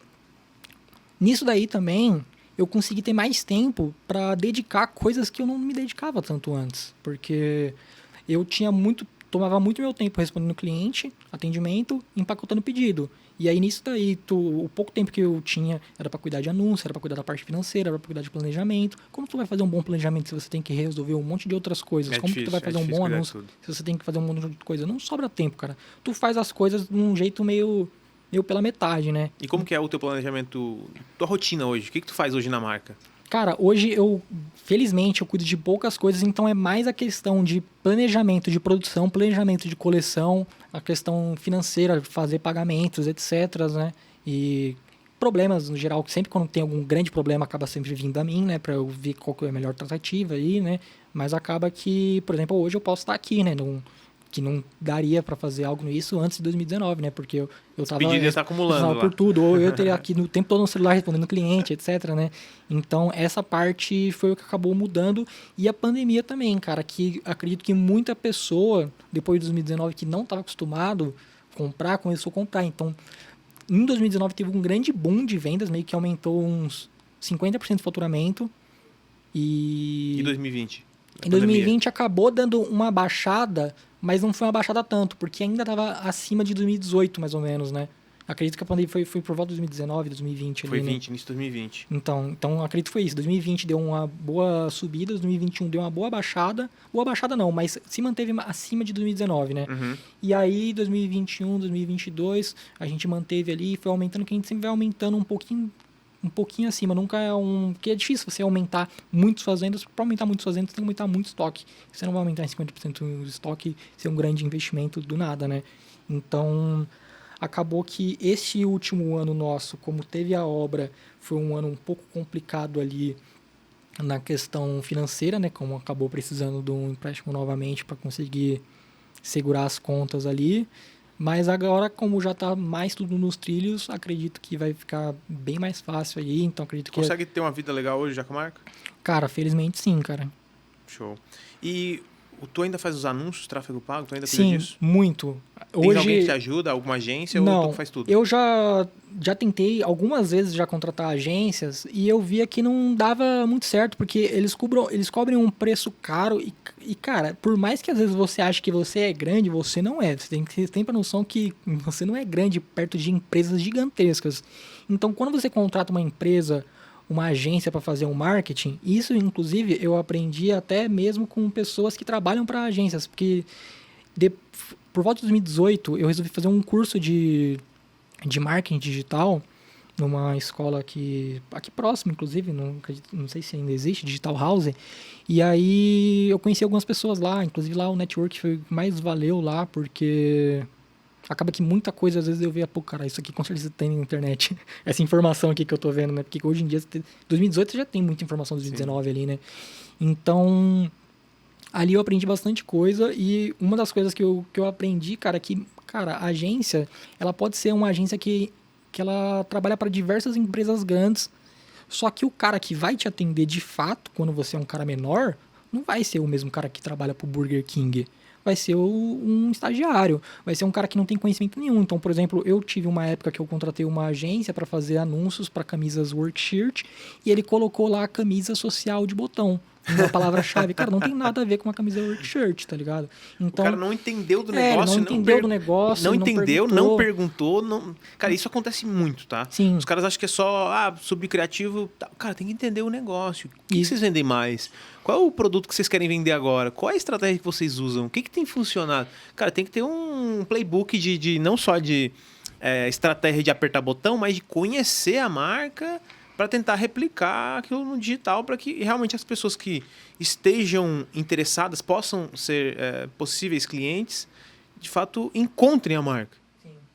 Speaker 2: nisso daí também, eu consegui ter mais tempo para dedicar a coisas que eu não me dedicava tanto antes. Porque eu tomava muito meu tempo respondendo cliente, atendimento, empacotando pedido. E aí nisso daí, o pouco tempo que eu tinha era para cuidar de anúncio, era para cuidar da parte financeira, era para cuidar de planejamento. Como tu vai fazer um bom planejamento se você tem que resolver um monte de outras coisas? Como que tu vai fazer um bom anúncio se você tem que fazer um monte de coisa? Não sobra tempo, cara. Tu faz as coisas de um jeito meio pela metade, né?
Speaker 1: E como que é o teu planejamento, tua rotina hoje? O que tu faz hoje na marca?
Speaker 2: Cara, hoje felizmente, eu cuido de poucas coisas, então é mais a questão de planejamento de produção, planejamento de coleção, a questão financeira, fazer pagamentos, etc, né? E problemas, no geral, sempre quando tem algum grande problema, acaba sempre vindo a mim, né? Pra eu ver qual que é a melhor tratativa aí, né? Mas acaba que, por exemplo, hoje eu posso estar aqui, né? Que não daria para fazer algo nisso antes de 2019, né? Porque eu tava
Speaker 1: acumulando lá
Speaker 2: por tudo, ou eu teria aqui no tempo todo no celular respondendo cliente, etc, né? Então, essa parte foi o que acabou mudando. E a pandemia também, cara, que acredito que muita pessoa, depois de 2019, que não estava acostumado a comprar, começou a comprar. Então, Em 2019 teve um grande boom de vendas, meio que aumentou uns 50% do faturamento.
Speaker 1: E 2020?
Speaker 2: Em 2020 acabou dando uma baixada, mas não foi uma baixada tanto, porque ainda estava acima de 2018, mais ou menos, né? Acredito que a pandemia foi por volta de 2019, 2020.
Speaker 1: Foi
Speaker 2: ali,
Speaker 1: 20,
Speaker 2: né?
Speaker 1: início de 2020.
Speaker 2: Então, acredito que foi isso. 2020 deu uma boa subida, 2021 deu uma boa baixada. Boa baixada não, mas se manteve acima de 2019, né?
Speaker 1: Uhum.
Speaker 2: E aí, 2021, 2022, a gente manteve ali, foi aumentando, que a gente sempre vai aumentando um pouquinho acima. Nunca é porque é difícil você aumentar muitos fazendas. Para aumentar muitos fazendas, tem que aumentar muito estoque. Você não vai aumentar em 50% o estoque, ser um grande investimento do nada, né? Então, acabou que esse último ano nosso, como teve a obra, foi um ano um pouco complicado ali na questão financeira, né? Como acabou precisando de um empréstimo novamente para conseguir segurar as contas ali. Mas agora, como já está mais tudo nos trilhos, acredito que vai ficar bem mais fácil aí. Então, acredito que...
Speaker 1: Consegue ter uma vida legal hoje já com a marca?
Speaker 2: Cara, felizmente sim, cara.
Speaker 1: Show. E tu ainda faz os anúncios, tráfego pago? Tu ainda cuida
Speaker 2: Sim,
Speaker 1: disso?
Speaker 2: muito.
Speaker 1: Tem
Speaker 2: Hoje...
Speaker 1: alguém que te ajuda? Alguma agência?
Speaker 2: Não,
Speaker 1: ou tu faz tudo?
Speaker 2: eu já tentei algumas vezes já contratar agências e eu via que não dava muito certo, porque eles cobrem um preço caro e, cara, por mais que às vezes você ache que você é grande, você não é. Você tem que ter a noção que você não é grande perto de empresas gigantescas. Então, quando você contrata uma empresa, uma agência para fazer um marketing, isso, inclusive, eu aprendi até mesmo com pessoas que trabalham para agências, porque por volta de 2018, eu resolvi fazer um curso de marketing digital numa escola aqui próximo, inclusive, não sei se ainda existe, Digital House. E aí eu conheci algumas pessoas lá, inclusive lá o network foi o que mais valeu lá, porque acaba que muita coisa, às vezes eu vejo, pô, cara, isso aqui com certeza tem na internet. Essa informação aqui que eu tô vendo, né? Porque hoje em dia, 2018 já tem muita informação de 2019 Sim. ali, né? Então, ali eu aprendi bastante coisa e uma das coisas que eu aprendi, cara, a agência, ela pode ser uma agência que ela trabalha para diversas empresas grandes, só que o cara que vai te atender de fato, quando você é um cara menor, não vai ser o mesmo cara que trabalha pro Burger King. Vai ser um estagiário, vai ser um cara que não tem conhecimento nenhum. Então, por exemplo, eu tive uma época que eu contratei uma agência para fazer anúncios para camisas work shirt e ele colocou lá a camisa social de botão. Uma palavra-chave. Cara, não tem nada a ver com uma camisa work shirt, tá ligado?
Speaker 1: Então, o cara não entendeu do negócio.
Speaker 2: Não entendeu do negócio.
Speaker 1: Não entendeu, não perguntou. Cara, isso acontece muito, tá?
Speaker 2: Sim.
Speaker 1: Os caras acham que é só, sobre criativo. Cara, tem que entender o negócio. O que vocês vendem mais? Qual é o produto que vocês querem vender agora? Qual é a estratégia que vocês usam? O que tem funcionado? Cara, tem que ter um playbook de não só de estratégia de apertar botão, mas de conhecer a marca para tentar replicar aquilo no digital, para que realmente as pessoas que estejam interessadas possam ser possíveis clientes, de fato, encontrem a marca.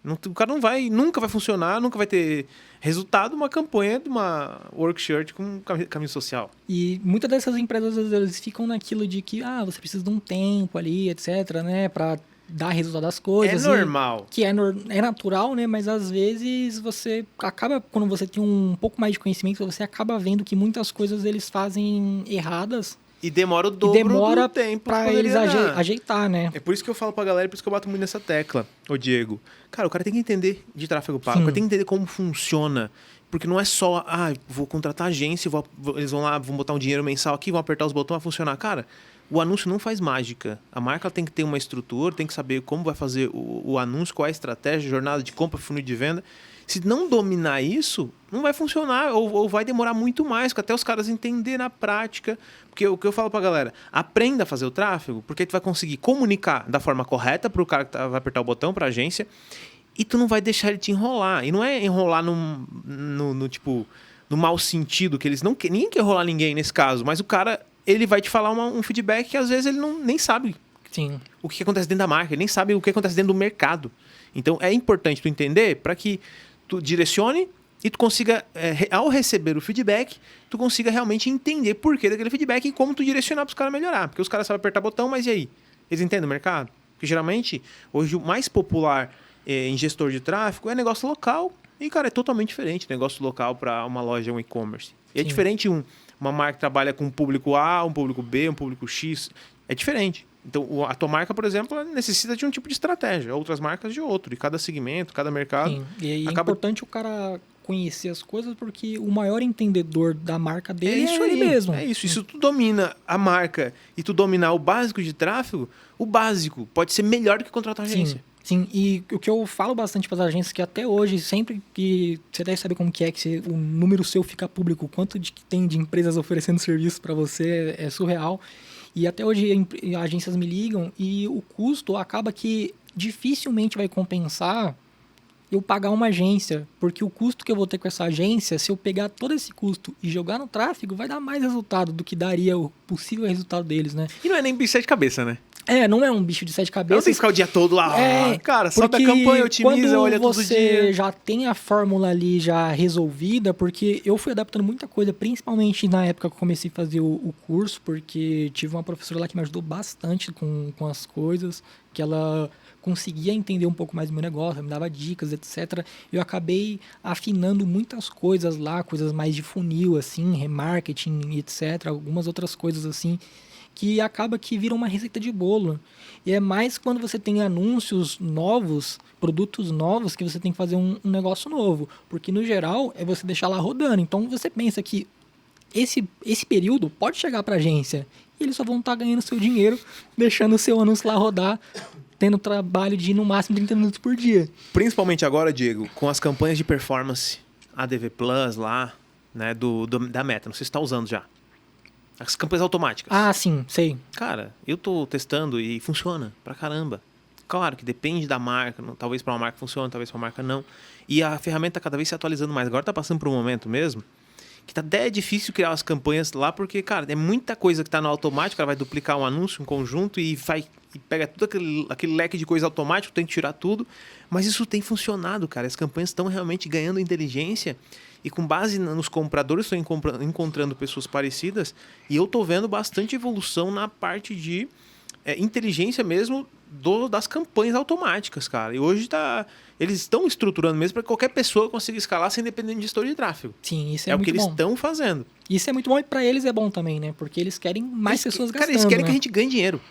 Speaker 1: Não, o cara nunca vai funcionar, nunca vai ter resultado uma campanha de uma work shirt com caminho social.
Speaker 2: E muitas dessas empresas, às vezes, eles ficam naquilo de que você precisa de um tempo ali, etc, né, para dar resultado das coisas.
Speaker 1: É normal.
Speaker 2: Que é natural, né? Mas às vezes você acaba, quando você tem um pouco mais de conhecimento, você acaba vendo que muitas coisas eles fazem erradas.
Speaker 1: E demora o dobro do tempo
Speaker 2: pra eles ajeitar, né?
Speaker 1: É por isso que eu falo pra galera, por isso que eu bato muito nessa tecla, ô Diego. Cara, o cara tem que entender de tráfego pago, o cara tem que entender como funciona. Porque não é só, vou contratar agência, eles vão lá, vão botar um dinheiro mensal aqui, vão apertar os botões, vai funcionar. Cara, o anúncio não faz mágica. A marca tem que ter uma estrutura, tem que saber como vai fazer o anúncio, qual é a estratégia, jornada de compra, funil de venda. Se não dominar isso, não vai funcionar ou vai demorar muito mais, até os caras entenderem na prática. Porque o que eu falo pra galera, aprenda a fazer o tráfego, porque tu vai conseguir comunicar da forma correta pro cara que vai apertar o botão, pra agência, e tu não vai deixar ele te enrolar. E não é enrolar no mau sentido, que eles não querem, ninguém quer enrolar ninguém nesse caso, mas o cara, ele vai te falar um feedback que às vezes ele nem sabe o que acontece dentro da marca, ele nem sabe o que acontece dentro do mercado. Então é importante tu entender para que tu direcione e tu consiga, ao receber o feedback, tu consiga realmente entender por que daquele feedback e como tu direcionar para os caras melhorar. Porque os caras sabem apertar botão, mas e aí? Eles entendem o mercado? Porque geralmente, hoje o mais popular em gestor de tráfego é negócio local. E, cara, é totalmente diferente negócio local para uma loja, um e-commerce. E é diferente uma marca que trabalha com um público A, um público B, um público X. É diferente. Então, a tua marca, por exemplo, ela necessita de um tipo de estratégia, outras marcas de outro. E cada segmento, cada mercado...
Speaker 2: Sim. E aí
Speaker 1: acaba...
Speaker 2: é importante o cara conhecer as coisas, porque o maior entendedor da marca dele é ele
Speaker 1: aí,
Speaker 2: mesmo.
Speaker 1: É isso. E se tu domina a marca e tu dominar o básico de tráfego, o básico pode ser melhor do que contratar agência.
Speaker 2: Sim, e o que eu falo bastante para as agências que até hoje, sempre que você deve saber como que o número seu fica público, quanto de que tem de empresas oferecendo serviço para você é surreal. E até hoje agências me ligam e o custo acaba que dificilmente vai compensar eu pagar uma agência, porque o custo que eu vou ter com essa agência, se eu pegar todo esse custo e jogar no tráfego, vai dar mais resultado do que daria o possível resultado deles, né?
Speaker 1: E não é nem bicho de cabeça, né?
Speaker 2: Não é um bicho de 7
Speaker 1: Eu não
Speaker 2: cabeças.
Speaker 1: tem que ficar o dia todo lá. Cara, sobe a campanha, otimiza, olha todo dia.
Speaker 2: Você já tem a fórmula ali já resolvida, porque eu fui adaptando muita coisa, principalmente na época que eu comecei a fazer o curso, porque tive uma professora lá que me ajudou bastante com as coisas, que ela conseguia entender um pouco mais do meu negócio, me dava dicas, etc. Eu acabei afinando muitas coisas lá, coisas mais de funil, assim, remarketing, etc. Algumas outras coisas assim, que acaba que vira uma receita de bolo. E é mais quando você tem anúncios novos, produtos novos, que você tem que fazer um negócio novo. Porque, no geral, é você deixar lá rodando. Então, você pensa que esse período pode chegar para a agência e eles só vão estar ganhando seu dinheiro, deixando o seu anúncio lá rodar, tendo trabalho de, no máximo, 30 minutos por dia.
Speaker 1: Principalmente agora, Diego, com as campanhas de performance, ADV Plus lá, né, da Meta. Não sei se você está usando já. As campanhas automáticas.
Speaker 2: Ah, sim, sei.
Speaker 1: Cara, eu tô testando e funciona pra caramba. Claro que depende da marca. Talvez pra uma marca funcione, talvez pra uma marca não. E a ferramenta tá cada vez se atualizando mais. Agora tá passando por um momento mesmo que tá até difícil criar as campanhas lá, porque, cara, é muita coisa que tá no automático. Ela vai duplicar um anúncio, um conjunto e pega tudo aquele leque de coisa automático, tem que tirar tudo. Mas isso tem funcionado, cara. As campanhas estão realmente ganhando inteligência. E com base nos compradores, estou encontrando pessoas parecidas. E eu estou vendo bastante evolução na parte de inteligência mesmo das campanhas automáticas, cara. E hoje eles estão estruturando mesmo para que qualquer pessoa consiga escalar sem depender de gestor de tráfego.
Speaker 2: Sim, isso é
Speaker 1: o
Speaker 2: muito
Speaker 1: que eles
Speaker 2: bom.
Speaker 1: estão fazendo.
Speaker 2: Isso é muito bom e para eles é bom também, né? Porque eles querem mais pessoas gastando.
Speaker 1: Cara, eles querem
Speaker 2: né?
Speaker 1: que a gente ganhe dinheiro.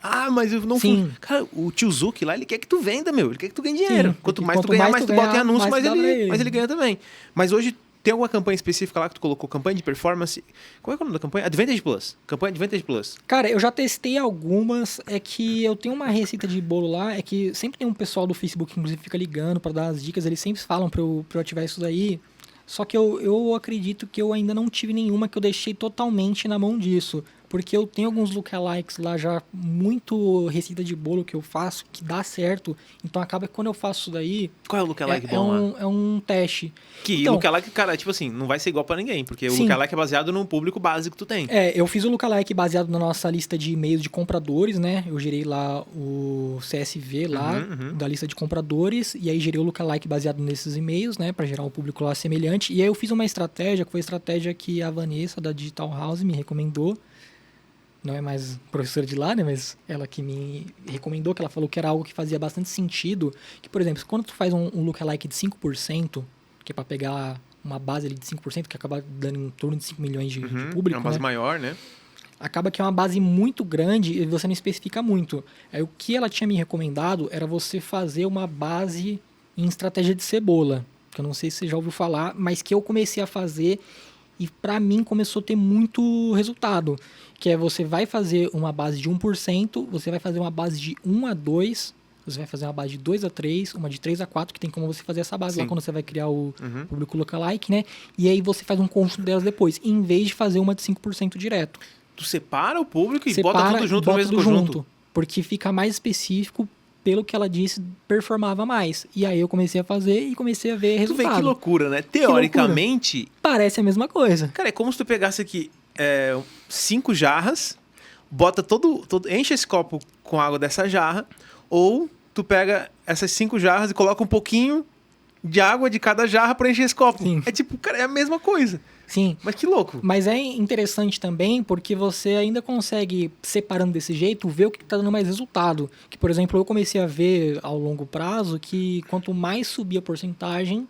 Speaker 1: Ah, mas eu não fui. Cara, o tio Zuki lá, ele quer que tu venda, meu. Ele quer que tu ganhe dinheiro.
Speaker 2: Sim,
Speaker 1: Quanto mais tu ganhar, mais tu bota em anúncio, mas ele ganha também. Mas hoje tem alguma campanha específica lá que tu colocou? Campanha de performance? Qual é o nome da campanha? Advantage Plus. Campanha Advantage Plus.
Speaker 2: Cara, eu já testei algumas. É que eu tenho uma receita de bolo lá. É que sempre tem um pessoal do Facebook que inclusive fica ligando para dar as dicas. Eles sempre falam pra eu ativar isso daí. Só que eu acredito que eu ainda não tive nenhuma que eu deixei totalmente na mão disso. Porque eu tenho alguns lookalikes lá já, muito receita de bolo que eu faço, que dá certo. Então acaba que quando eu faço isso daí...
Speaker 1: Qual é o lookalike bom lá?
Speaker 2: É um teste.
Speaker 1: Que então, o lookalike, cara, tipo assim, não vai ser igual pra ninguém. Porque o lookalike é baseado no público básico que tu tem.
Speaker 2: Eu fiz o lookalike baseado na nossa lista de e-mails de compradores, né? Eu gerei lá o CSV lá, da lista de compradores. E aí gerei o lookalike baseado nesses e-mails, né? Pra gerar um público lá semelhante. E aí eu fiz uma estratégia, que foi a estratégia que a Vanessa, da Digital House, me recomendou. Não é mais professora de lá, né? Mas ela que me recomendou, que ela falou que era algo que fazia bastante sentido. Que, por exemplo, quando tu faz um lookalike de 5%, que é para pegar uma base ali de 5%, que acaba dando em torno de 5 milhões de público,
Speaker 1: é uma base maior, né?
Speaker 2: Acaba que é uma base muito grande e você não especifica muito. Aí, o que ela tinha me recomendado era você fazer uma base em estratégia de cebola. Que eu não sei se você já ouviu falar, mas que eu comecei a fazer e para mim começou a ter muito resultado. Que é você vai fazer uma base de 1%, você vai fazer uma base de 1 a 2, você vai fazer uma base de 2 a 3, uma de 3 a 4, que tem como você fazer essa base lá quando você vai criar o público lookalike, né? E aí você faz um conjunto delas depois, em vez de fazer uma de 5% direto.
Speaker 1: Tu separa o público e bota tudo junto no mesmo conjunto.
Speaker 2: Porque fica mais específico, pelo que ela disse, performava mais. E aí eu comecei a fazer e comecei a ver resultado.
Speaker 1: Tu vê que loucura, né? Teoricamente...
Speaker 2: Parece a mesma coisa.
Speaker 1: Cara, é como se tu pegasse aqui 5 jarras, bota enche esse copo com água dessa jarra, ou tu pega essas 5 jarras e coloca um pouquinho de água de cada jarra pra encher esse copo.
Speaker 2: Sim.
Speaker 1: É tipo, cara, é a mesma coisa.
Speaker 2: Sim.
Speaker 1: Mas que louco.
Speaker 2: Mas é interessante também porque você ainda consegue, separando desse jeito, ver o que está dando mais resultado. Que, por exemplo, eu comecei a ver ao longo prazo que quanto mais subia a porcentagem,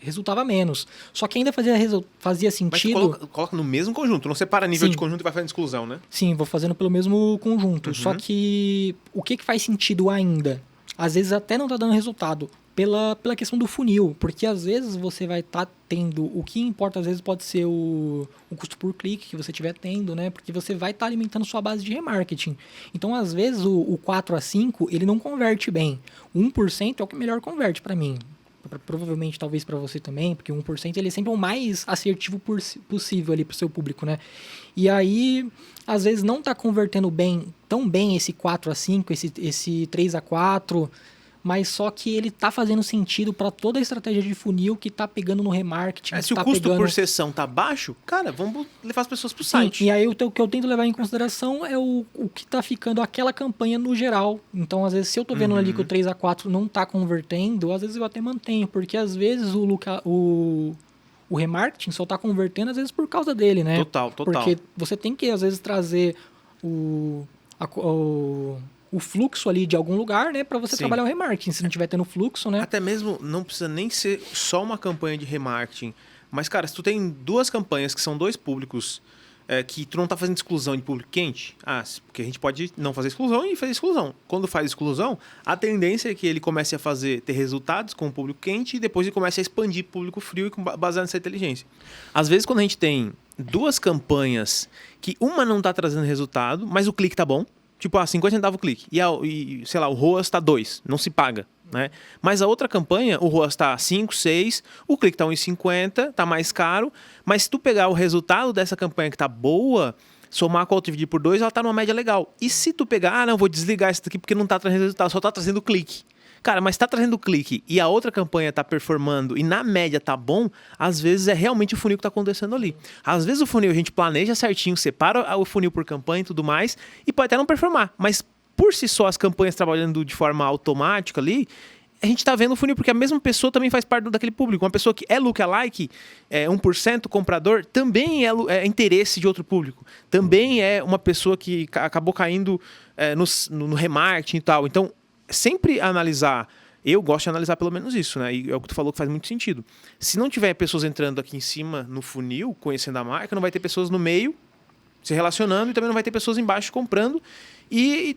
Speaker 2: resultava menos. Só que ainda fazia
Speaker 1: Mas
Speaker 2: sentido...
Speaker 1: você coloca no mesmo conjunto, não separa nível
Speaker 2: Sim.
Speaker 1: de conjunto e vai fazendo exclusão, né?
Speaker 2: Sim, vou fazendo pelo mesmo conjunto. Só que o que faz sentido ainda? Às vezes até não tá dando resultado. Pela questão do funil. Porque às vezes você vai estar tendo... O que importa às vezes pode ser o custo por clique que você estiver tendo, né? Porque você vai estar alimentando sua base de remarketing. Então, às vezes, o 4 a 5, ele não converte bem. 1% é o que melhor converte para mim. Provavelmente, talvez para você também, porque 1% ele é sempre o mais assertivo possível ali para o seu público, né? E aí, às vezes, não está convertendo tão bem esse 4 a 5, esse 3 a 4, mas só que ele tá fazendo sentido para toda a estratégia de funil que tá pegando no remarketing.
Speaker 1: Se o custo por sessão tá baixo, cara, vamos levar as pessoas pro site.
Speaker 2: E aí o que eu tento levar em consideração é o que tá ficando aquela campanha no geral. Então, às vezes, se eu tô vendo ali que o 3 a 4 não tá convertendo, às vezes eu até mantenho, porque às vezes o remarketing só tá convertendo, às vezes, por causa dele, né?
Speaker 1: Total.
Speaker 2: Porque você tem que, às vezes, trazer o fluxo ali de algum lugar, né, para você trabalhar o remarketing. Se não tiver tendo fluxo, né?
Speaker 1: Até mesmo não precisa nem ser só uma campanha de remarketing. Mas, cara, se tu tem 2 campanhas que são 2 públicos, que tu não tá fazendo exclusão de público quente, porque a gente pode não fazer exclusão e fazer exclusão. Quando faz exclusão, a tendência é que ele comece a ter resultados com o público quente e depois ele comece a expandir público frio e baseado nessa inteligência. Às vezes, quando a gente tem 2 campanhas que uma não tá trazendo resultado, mas o clique tá bom, tipo, 50 centavos o clique. E, sei lá, o ROAS tá 2, não se paga, né? Mas a outra campanha, o ROAS tá 5, 6, o clique tá 1,50, tá mais caro. Mas se tu pegar o resultado dessa campanha que tá boa, somar com a outra dividir por 2, ela tá numa média legal. E se tu pegar, não, vou desligar isso daqui porque não tá trazendo resultado, só tá trazendo clique. Cara, mas tá trazendo clique e a outra campanha tá performando e na média tá bom, às vezes é realmente o funil que tá acontecendo ali. Às vezes o funil a gente planeja certinho, separa o funil por campanha e tudo mais, e pode até não performar. Mas por si só as campanhas trabalhando de forma automática ali, a gente tá vendo o funil, porque a mesma pessoa também faz parte daquele público. Uma pessoa que é lookalike, 1% comprador, também é interesse de outro público. Também é uma pessoa que acabou caindo no remarketing e tal. Então, sempre analisar, eu gosto de analisar pelo menos isso, né? E é o que tu falou que faz muito sentido. Se não tiver pessoas entrando aqui em cima no funil, conhecendo a marca, não vai ter pessoas no meio se relacionando e também não vai ter pessoas embaixo comprando. E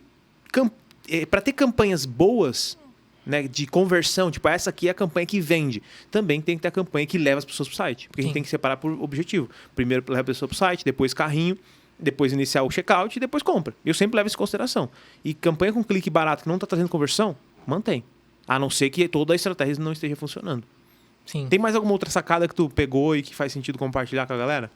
Speaker 1: para ter campanhas boas, né, de conversão, tipo, essa aqui é a campanha que vende, também tem que ter a campanha que leva as pessoas pro site. Porque a gente tem que separar por objetivo. Primeiro leva a pessoa pro site, depois carrinho, depois iniciar o checkout e depois compra. Eu sempre levo isso em consideração. E campanha com clique barato que não está trazendo conversão, mantém. A não ser que toda a estratégia não esteja funcionando.
Speaker 2: Sim.
Speaker 1: Tem mais alguma outra sacada que tu pegou e que faz sentido compartilhar com a galera?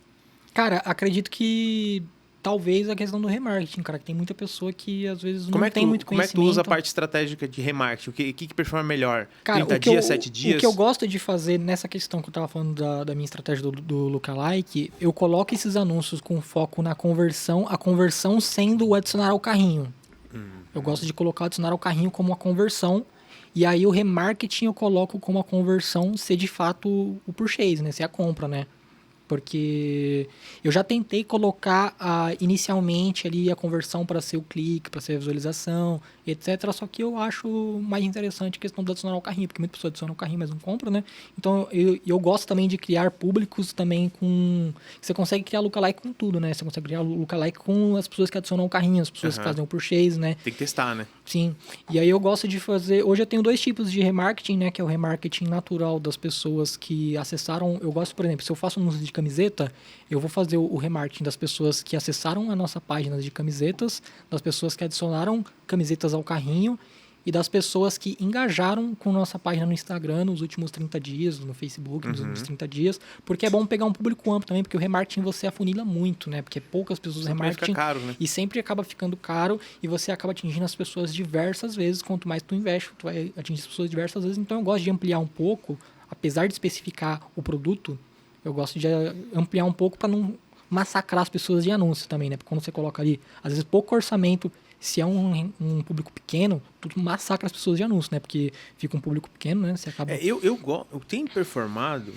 Speaker 2: Cara, acredito que talvez a questão do remarketing, cara, que tem muita pessoa que às vezes não tem muito conhecimento.
Speaker 1: Como é que tu usa a parte estratégica de remarketing? O que performa melhor?
Speaker 2: Cara,
Speaker 1: 30 dias, 7 dias?
Speaker 2: O que eu gosto de fazer nessa questão que eu tava falando da minha estratégia do lookalike, eu coloco esses anúncios com foco na conversão, a conversão sendo o adicionar ao carrinho. Eu gosto de colocar o adicionar ao carrinho como uma conversão, e aí o remarketing eu coloco como a conversão ser de fato o purchase, né? Ser a compra, né? Porque eu já tentei colocar inicialmente ali a conversão para ser o clique, para ser a visualização, etc. Só que eu acho mais interessante a questão do adicionar ao carrinho, porque muita pessoa adiciona o carrinho, mas não compra, né? Então eu gosto também de criar públicos também com... Você consegue criar lookalike com tudo, né? Você consegue criar lookalike com as pessoas que adicionam o carrinho, as pessoas que fazem o purchase, né?
Speaker 1: Tem que testar, né?
Speaker 2: Sim. E aí eu gosto de fazer... Hoje eu tenho 2 tipos de remarketing, né? Que é o remarketing natural das pessoas que acessaram... Eu gosto, por exemplo, se eu faço um anúncio de camiseta, eu vou fazer o remarketing das pessoas que acessaram a nossa página de camisetas, das pessoas que adicionaram camisetas ao carrinho e das pessoas que engajaram com nossa página no Instagram nos últimos 30 dias, no Facebook nos últimos 30 dias, porque é bom pegar um público amplo também, porque o remarketing você afunila muito, né? Porque poucas pessoas remarketing
Speaker 1: fica caro, né?
Speaker 2: E sempre acaba ficando caro e você acaba atingindo as pessoas diversas vezes. Quanto mais tu investe, tu vai atingir as pessoas diversas vezes. Então eu gosto de ampliar um pouco, apesar de especificar o produto, eu gosto de ampliar um pouco para não massacrar as pessoas de anúncio também, né? Porque quando você coloca ali, às vezes, pouco orçamento, se é um público pequeno, tu massacra as pessoas de anúncio, né? Porque fica um público pequeno, né? Você acaba...
Speaker 1: Eu tenho performado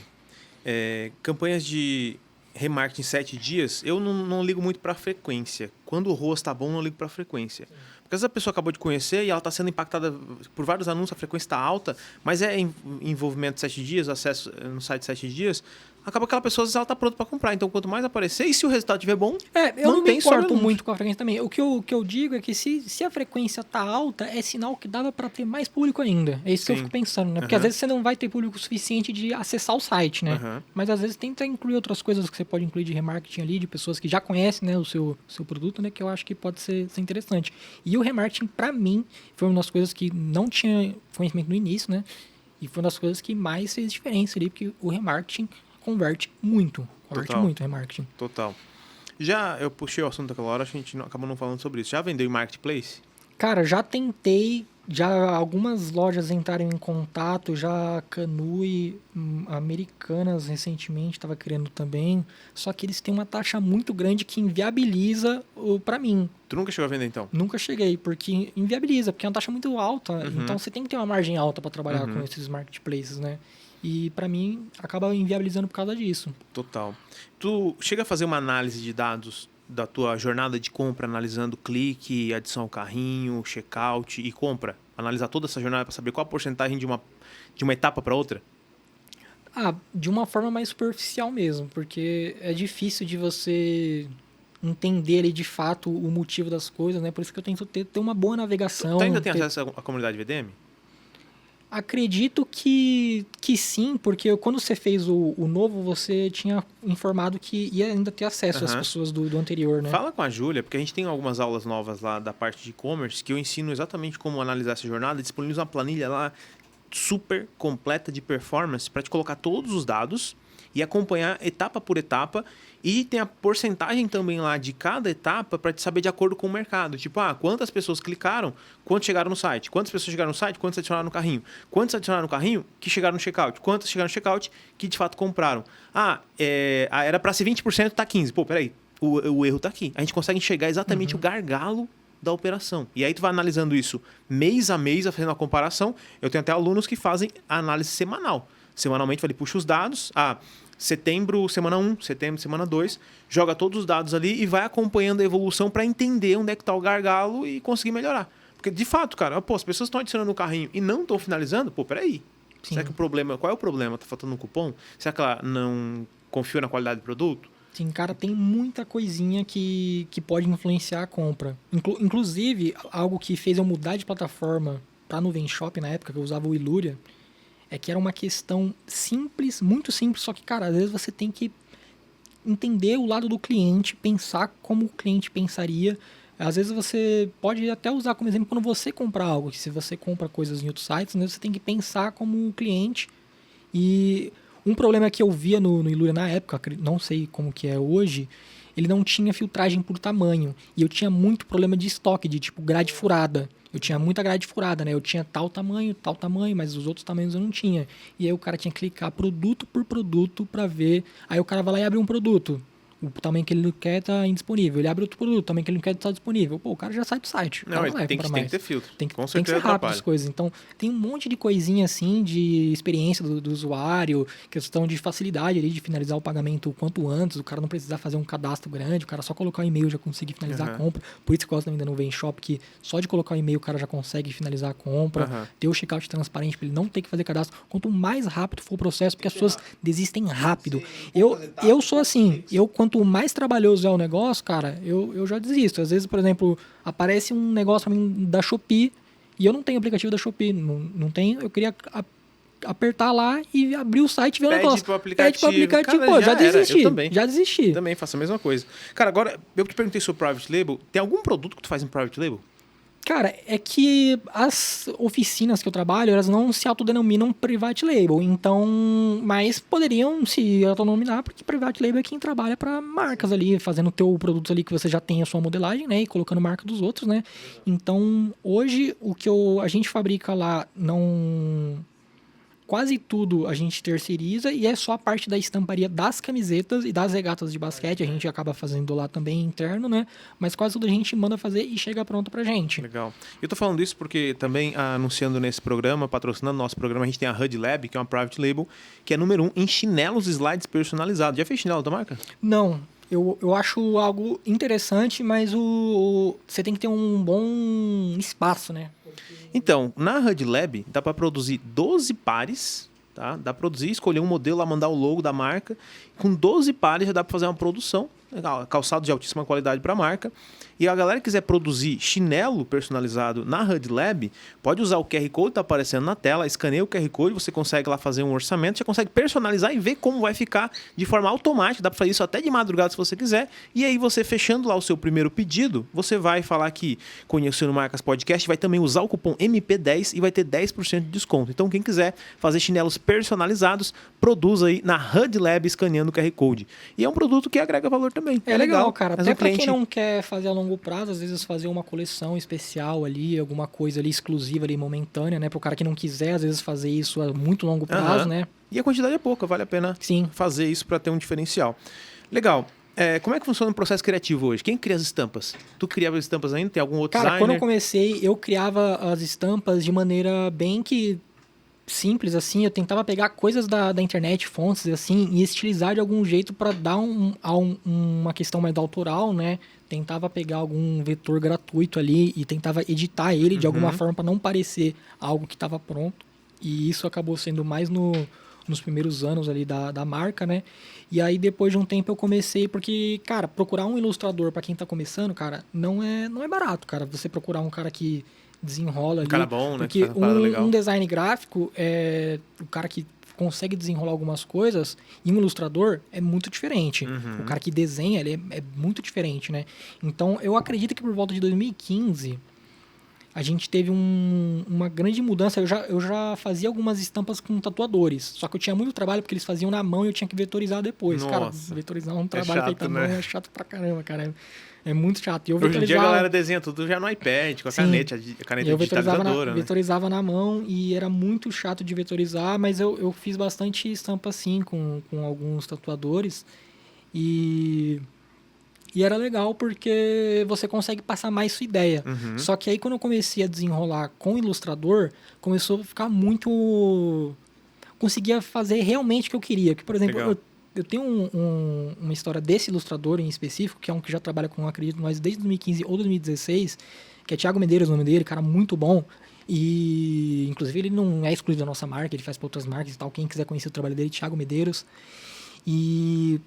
Speaker 1: campanhas de remarketing em 7 dias, eu não ligo muito para frequência. Quando o ROAS tá bom, eu não ligo para frequência. Porque às vezes a pessoa acabou de conhecer e ela está sendo impactada por vários anúncios, a frequência está alta, mas é envolvimento de 7 dias, acesso no site de 7 dias, acaba que aquela pessoa, às vezes, ela está pronta para comprar. Então, quanto mais aparecer, e se o resultado estiver bom,
Speaker 2: Eu não me
Speaker 1: mantém só
Speaker 2: importo
Speaker 1: anúncio.
Speaker 2: muito com a frequência também. O que eu digo é que se a frequência tá alta, é sinal que dava para ter mais público ainda. É isso que eu
Speaker 1: Sim.
Speaker 2: fico pensando, né? Porque às vezes você não vai ter público suficiente de acessar o site, né? Mas às vezes tenta incluir outras coisas que você pode incluir de remarketing ali, de pessoas que já conhecem, né, o seu produto, né? Que eu acho que pode ser interessante. E o remarketing, para mim, foi uma das coisas que não tinha conhecimento no início, né? E foi uma das coisas que mais fez diferença ali, porque o remarketing converte muito. Converte muito o remarketing.
Speaker 1: Total. Já eu puxei o assunto daquela hora, a gente acabou não falando sobre isso. Já vendeu em Marketplace?
Speaker 2: Cara, já tentei, já algumas lojas entraram em contato, já Canui, Americanas recentemente estava querendo também, só que eles têm uma taxa muito grande que inviabiliza para mim.
Speaker 1: Tu nunca chegou a vender, então?
Speaker 2: Nunca cheguei, porque inviabiliza, porque é uma taxa muito alta, então você tem que ter uma margem alta para trabalhar com esses marketplaces, né? E para mim acaba inviabilizando por causa disso.
Speaker 1: Total. Tu chega a fazer uma análise de dados da tua jornada de compra, analisando clique, adição ao carrinho, checkout e compra? Analisar toda essa jornada para saber qual a porcentagem de uma etapa para outra?
Speaker 2: De uma forma mais superficial mesmo, porque é difícil de você entender ali de fato o motivo das coisas, né? Por isso que eu tento ter uma boa navegação.
Speaker 1: Tu ainda tem acesso à comunidade VDM?
Speaker 2: Acredito que sim, porque quando você fez o novo, você tinha informado que ia ainda ter acesso às pessoas do anterior, né?
Speaker 1: Fala com a Júlia, porque a gente tem algumas aulas novas lá da parte de e-commerce que eu ensino exatamente como analisar essa jornada, disponibilizo uma planilha lá super completa de performance para te colocar todos os dados e acompanhar etapa por etapa. E tem a porcentagem também lá de cada etapa para te saber de acordo com o mercado. Tipo, quantas pessoas clicaram, quantos chegaram no site. Quantas pessoas chegaram no site, quantos adicionaram no carrinho. Quantos adicionaram no carrinho que chegaram no checkout. Quantas chegaram no checkout que de fato compraram. Era para ser 20%, tá 15%. Pô, peraí, o erro tá aqui. A gente consegue enxergar exatamente o gargalo da operação. E aí tu vai analisando isso mês a mês, fazendo uma comparação. Eu tenho até alunos que fazem a análise semanal. Semanalmente, ele puxa os dados. Setembro, semana 1, setembro, semana 2, joga todos os dados ali e vai acompanhando a evolução para entender onde é que está o gargalo e conseguir melhorar. Porque, de fato, cara, as pessoas estão adicionando no carrinho e não estão finalizando, peraí.
Speaker 2: Sim.
Speaker 1: Será que qual é o problema? Tá faltando um cupom? Será que ela não confia na qualidade do produto?
Speaker 2: Sim, cara, tem muita coisinha que pode influenciar a compra. Inclusive, algo que fez eu mudar de plataforma para Nuvem Shop na época, que eu usava o Illuria, é que era uma questão simples, muito simples, só que, cara, às vezes você tem que entender o lado do cliente, pensar como o cliente pensaria. Às vezes você pode até usar como exemplo quando você comprar algo, que se você compra coisas em outros sites, né, você tem que pensar como o cliente. E um problema que eu via no Illuria na época, não sei como que é hoje, ele não tinha filtragem por tamanho. E eu tinha muito problema de estoque, de tipo grade furada. Eu tinha muita grade furada, né? Eu tinha tal tamanho, mas os outros tamanhos eu não tinha. E aí o cara tinha que clicar produto por produto para ver. Aí o cara vai lá e abre um produto. O tamanho que ele não quer tá indisponível. Ele abre outro produto, o tamanho que ele não quer tá disponível. Pô, o cara já sai do site.
Speaker 1: Não, mas tem que ter filtro.
Speaker 2: Tem que ser rápido as coisas. Então, tem um monte de coisinha assim, de experiência do usuário, questão de facilidade ali, de finalizar o pagamento o quanto antes, o cara não precisar fazer um cadastro grande, o cara só colocar o e-mail já consegue finalizar a compra. Por isso que eu gosto também da Nuvem Shop, que só de colocar o e-mail o cara já consegue finalizar a compra, ter o checkout transparente para ele não ter que fazer cadastro. Quanto mais rápido for o processo, porque as pessoas desistem rápido. Eu sou assim, quanto mais trabalhoso é o negócio, cara, eu já desisto. Às vezes, por exemplo, aparece um negócio pra mim da Shopee e eu não tenho aplicativo da Shopee, não tenho, eu queria apertar lá e abrir o site e ver o negócio. Pede pro aplicativo. Cara, já desisti. Já desisti.
Speaker 1: Eu também faço a mesma coisa. Cara, agora, eu te perguntei sobre Private Label, tem algum produto que tu faz em Private Label?
Speaker 2: Cara, é que as oficinas que eu trabalho, elas não se autodenominam Private Label, então, mas poderiam se autodenominar, porque Private Label é quem trabalha para marcas ali, fazendo o teu produto ali que você já tem a sua modelagem, né, e colocando marca dos outros, né. Então, hoje, o que a gente fabrica lá não... Quase tudo a gente terceiriza e é só a parte da estamparia das camisetas e das regatas de basquete. A gente acaba fazendo lá também interno, né? Mas quase tudo a gente manda fazer e chega pronto pra gente.
Speaker 1: Legal. Eu tô falando isso porque também anunciando nesse programa, patrocinando nosso programa, a gente tem a HUD Lab, que é uma private label, que é número 1 em chinelos slides personalizados. Já fez chinelo da marca?
Speaker 2: Não. Eu acho algo interessante, mas você tem que ter um bom espaço, né?
Speaker 1: Então, na HUD Lab dá para produzir 12 pares, tá? Dá para produzir, escolher um modelo lá, mandar o logo da marca. Com 12 pares já dá para fazer uma produção. Legal, calçado de altíssima qualidade para a marca. E a galera que quiser produzir chinelo personalizado na HUD Lab, pode usar o QR Code que está aparecendo na tela, escaneia o QR Code, você consegue lá fazer um orçamento, já consegue personalizar e ver como vai ficar de forma automática. Dá para fazer isso até de madrugada se você quiser. E aí você fechando lá o seu primeiro pedido, você vai falar que conheceu o Marcas Podcast, vai também usar o cupom MP10 e vai ter 10% de desconto. Então quem quiser fazer chinelos personalizados, produz aí na HUD Lab escaneando o QR Code. E é um produto que agrega valor também.
Speaker 2: É legal, cara.
Speaker 1: Mas
Speaker 2: Até
Speaker 1: o
Speaker 2: pra
Speaker 1: cliente...
Speaker 2: quem não quer fazer a longo prazo, às vezes fazer uma coleção especial ali, alguma coisa ali exclusiva ali, momentânea, né? Pro cara que não quiser, às vezes, fazer isso a muito longo prazo, né?
Speaker 1: E a quantidade é pouca, vale a pena
Speaker 2: Sim.
Speaker 1: fazer isso para ter um diferencial. Legal. Como é que funciona o processo criativo hoje? Quem cria as estampas? Tu criava as estampas ainda? Tem algum outro
Speaker 2: Cara,
Speaker 1: designer?
Speaker 2: quando eu comecei, eu criava as estampas de maneira bem que simples, assim. Eu tentava pegar coisas da internet, fontes, assim, e estilizar de algum jeito para dar uma questão mais autoral, né? Tentava pegar algum vetor gratuito ali e tentava editar ele de alguma forma para não parecer algo que estava pronto. E isso acabou sendo mais nos primeiros anos ali da marca, né? E aí, depois de um tempo, eu comecei... Porque, cara, procurar um ilustrador para quem tá começando, cara, não é barato, cara. Você procurar um cara que desenrola ali.
Speaker 1: Um cara bom, né?
Speaker 2: Porque
Speaker 1: Que faz uma parada legal.
Speaker 2: um design gráfico, o cara que consegue desenrolar algumas coisas, e um ilustrador é muito diferente. O cara que desenha, ele é muito diferente, né? Então, eu acredito que por volta de 2015... a gente teve uma grande mudança. Eu já fazia algumas estampas com tatuadores. Só que eu tinha muito trabalho porque eles faziam na mão e eu tinha que vetorizar depois.
Speaker 1: Nossa.
Speaker 2: Cara, vetorizar um trabalho feito na mão é chato pra caramba, cara. É muito chato. E eu
Speaker 1: Hoje em dia a
Speaker 2: vetorizava...
Speaker 1: galera desenha tudo já no iPad, com a
Speaker 2: Sim.
Speaker 1: caneta
Speaker 2: eu
Speaker 1: digitalizadora, né?
Speaker 2: vetorizava na mão e era muito chato de vetorizar, mas eu fiz bastante estampa assim com alguns tatuadores. E era legal porque você consegue passar mais sua ideia. Só que aí quando eu comecei a desenrolar com o ilustrador, começou a ficar muito... conseguia fazer realmente o que eu queria. Que, por exemplo, eu tenho uma história desse ilustrador em específico, que é um que já trabalha com, acredito, nós desde 2015 ou 2016, que é Thiago Medeiros, o nome dele, cara muito bom. E, inclusive, ele não é exclusivo da nossa marca, ele faz para outras marcas e tal. Quem quiser conhecer o trabalho dele, Thiago Medeiros. E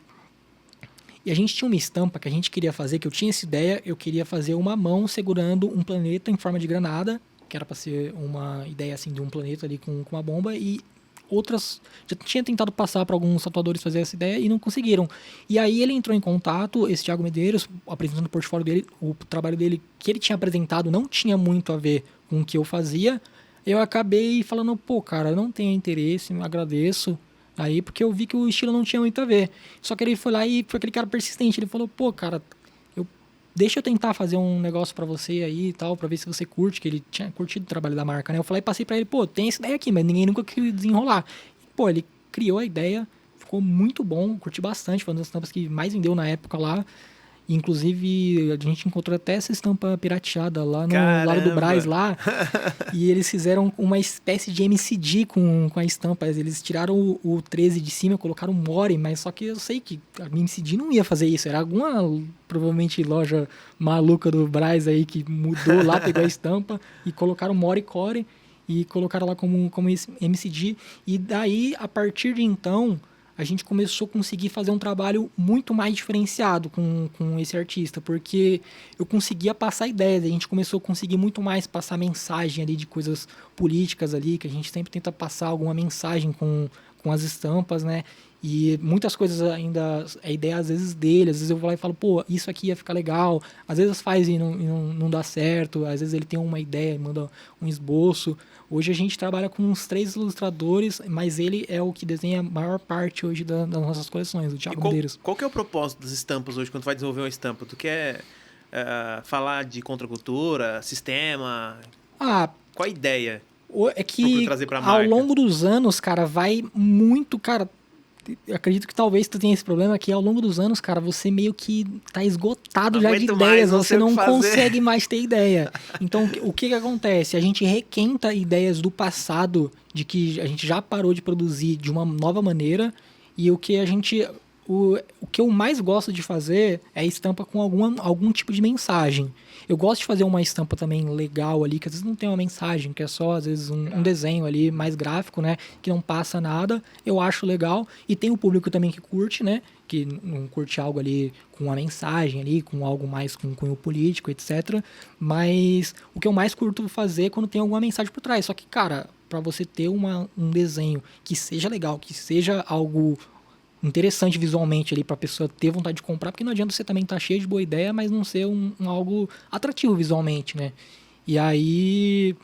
Speaker 2: a gente tinha uma estampa que a gente queria fazer, que eu tinha essa ideia, eu queria fazer uma mão segurando um planeta em forma de granada, que era para ser uma ideia assim de um planeta ali com uma bomba, e outras... já tinha tentado passar para alguns tatuadores fazer essa ideia e não conseguiram. E aí ele entrou em contato, esse Thiago Medeiros, apresentando o portfólio dele, o trabalho dele que ele tinha apresentado não tinha muito a ver com o que eu fazia. Eu acabei falando, pô, cara, eu não tenho interesse, agradeço. Aí, porque eu vi que o estilo não tinha muito a ver. Só que ele foi lá e foi aquele cara persistente. Ele falou, pô, cara, deixa eu tentar fazer um negócio pra você aí e tal, pra ver se você curte, que ele tinha curtido o trabalho da marca, né? Eu falei e passei pra ele, pô, tem essa ideia aqui, mas ninguém nunca quis desenrolar. E, pô, ele criou a ideia, ficou muito bom, curti bastante, foi uma das estampas que mais vendeu na época lá. Inclusive, a gente encontrou até essa estampa pirateada lá no lado do Brás lá. E eles fizeram uma espécie de MCD com a estampa. Eles tiraram o 13 de cima, colocaram o Mori, mas só que eu sei que a MCD não ia fazer isso. Era alguma, provavelmente, loja maluca do Brás aí que mudou lá, pegou a estampa e colocaram Mori Core e colocaram lá como MCD. E daí, a partir de então, a gente começou a conseguir fazer um trabalho muito mais diferenciado com esse artista, porque eu conseguia passar ideias, a gente começou a conseguir muito mais passar mensagem ali de coisas políticas ali, que a gente sempre tenta passar alguma mensagem com as estampas, né? E muitas coisas ainda, a ideia às vezes dele, às vezes eu vou lá e falo, pô, isso aqui ia ficar legal, às vezes faz e não dá certo, às vezes ele tem uma ideia e manda um esboço. Hoje a gente trabalha com uns 3 ilustradores, mas ele é o que desenha a maior parte hoje das nossas coleções, o Thiago Medeiros.
Speaker 1: Qual que é o propósito das estampas hoje, quando tu vai desenvolver uma estampa? Tu quer falar de contracultura, sistema? Qual a ideia?
Speaker 2: É que ao longo dos anos, cara, vai muito, cara... Eu acredito que talvez tu tenha esse problema que ao longo dos anos, cara, você meio que tá esgotado já de ideias, você não consegue mais ter ideia. Então, o que acontece? A gente requenta ideias do passado, de que a gente já parou de produzir de uma nova maneira, e o que a gente
Speaker 3: o que eu mais gosto de fazer é estampa com algum tipo de mensagem. Eu gosto de fazer uma estampa também legal ali, que às vezes não tem uma mensagem, que é só, às vezes, um desenho ali mais gráfico, né? Que não passa nada. Eu acho legal. E tem o público também que curte, né? Que não curte algo ali com uma mensagem ali, com algo mais com cunho político, etc. Mas o que eu mais curto fazer é quando tem alguma mensagem por trás. Só que, cara, para você ter um desenho que seja legal, que seja algo interessante visualmente ali pra pessoa ter vontade de comprar, porque não adianta você também estar cheio de boa ideia, mas não ser algo atrativo visualmente, né? E aí,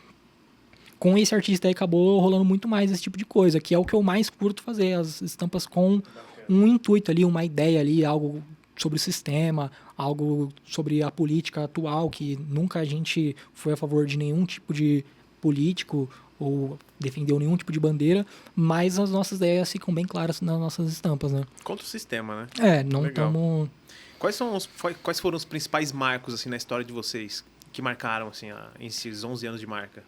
Speaker 3: com esse artista aí, acabou rolando muito mais esse tipo de coisa, que é o que eu mais curto fazer, as estampas com um intuito ali, uma ideia ali, algo sobre o sistema, algo sobre a política atual, que nunca a gente foi a favor de nenhum tipo de político ou defendeu nenhum tipo de bandeira, mas as nossas ideias ficam bem claras nas nossas estampas, né?
Speaker 1: Contra o sistema, né?
Speaker 3: Não
Speaker 1: Legal.
Speaker 3: estamos...
Speaker 1: Quais foram os principais marcos, assim, na história de vocês, que marcaram, assim, esses 11 anos de marca?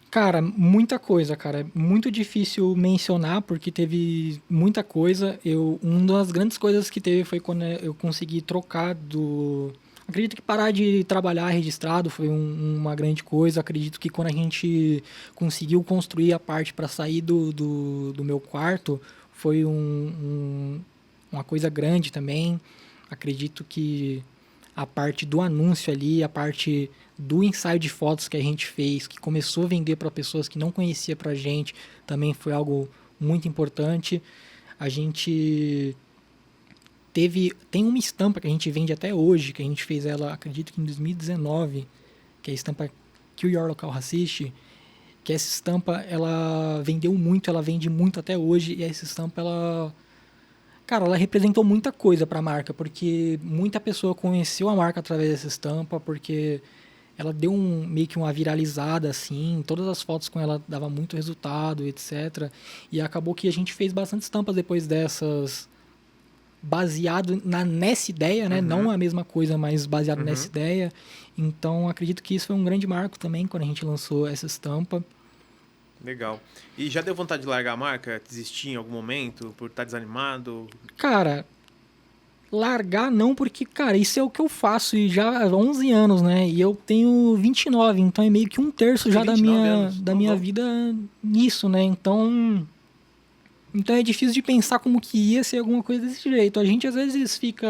Speaker 3: Cara, muita coisa, cara. É muito difícil mencionar, porque teve muita coisa. Uma das grandes coisas que teve foi quando eu consegui trocar do... Acredito que parar de trabalhar registrado foi uma grande coisa. Acredito que quando a gente conseguiu construir a parte para sair do meu quarto, foi uma coisa grande também. Acredito que a parte do anúncio ali, a parte do ensaio de fotos que a gente fez, que começou a vender para pessoas que não conhecia pra gente, também foi algo muito importante. A gente tem uma estampa que a gente vende até hoje, que a gente fez ela, acredito que em 2019, que é a estampa Kill Your Local Racist, que essa estampa, ela vendeu muito, ela vende muito até hoje, e essa estampa, cara, ela representou muita coisa para a marca, porque muita pessoa conheceu a marca através dessa estampa, porque ela deu meio que uma viralizada, assim, todas as fotos com ela dava muito resultado, etc. E acabou que a gente fez bastante estampas depois dessas, baseado nessa ideia, né? Não a mesma coisa, mas baseado nessa ideia. Então, acredito que isso foi um grande marco também, quando a gente lançou essa estampa.
Speaker 1: Legal. E já deu vontade de largar a marca? Desistir em algum momento? Por estar desanimado?
Speaker 3: Cara, largar não, porque, cara, isso é o que eu faço e já há 11 anos, né? E eu tenho 29, então é meio que um terço já da minha vida nisso, né? Então é difícil de pensar como que ia ser alguma coisa desse jeito. A gente às vezes fica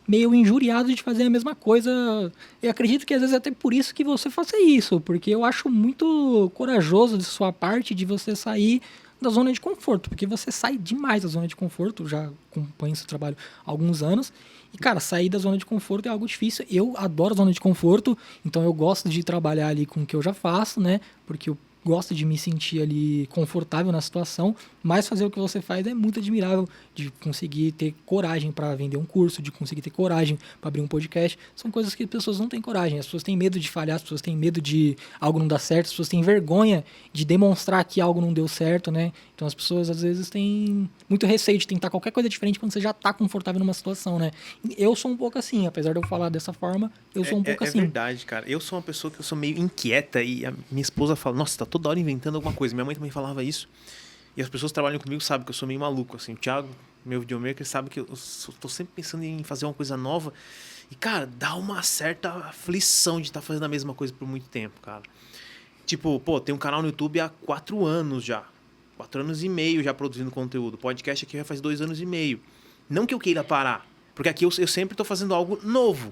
Speaker 3: meio injuriado de fazer a mesma coisa. Eu acredito que às vezes é até por isso que você faça isso, porque eu acho muito corajoso de sua parte de você sair da zona de conforto, porque você sai demais da zona de conforto. Eu já acompanho esse trabalho há alguns anos. E, cara, sair da zona de conforto é algo difícil. Eu adoro a zona de conforto, então eu gosto de trabalhar ali com o que eu já faço, né? Porque eu gosto de me sentir ali confortável na situação, mas fazer o que você faz é muito admirável, de conseguir ter coragem para vender um curso, de conseguir ter coragem para abrir um podcast. São coisas que as pessoas não têm coragem, as pessoas têm medo de falhar, as pessoas têm medo de algo não dar certo, as pessoas têm vergonha de demonstrar que algo não deu certo, né? Então as pessoas às vezes têm muito receio de tentar qualquer coisa diferente quando você já está confortável numa situação, né? Eu sou um pouco assim, apesar de eu falar dessa forma, eu sou um pouco assim.
Speaker 1: É verdade, cara. Eu sou uma pessoa que eu sou meio inquieta e a minha esposa fala, nossa, tá toda hora inventando alguma coisa. Minha mãe também falava isso. E as pessoas que trabalham comigo sabem que eu sou meio maluco, assim. O Thiago, meu videomaker, sabe que eu tô sempre pensando em fazer uma coisa nova. E, cara, dá uma certa aflição de estar fazendo a mesma coisa por muito tempo, cara. Tipo, pô, tem um canal no YouTube há 4 anos já. 4 anos e meio já produzindo conteúdo. Podcast aqui já faz 2 anos e meio. Não que eu queira parar, porque aqui eu sempre tô fazendo algo novo.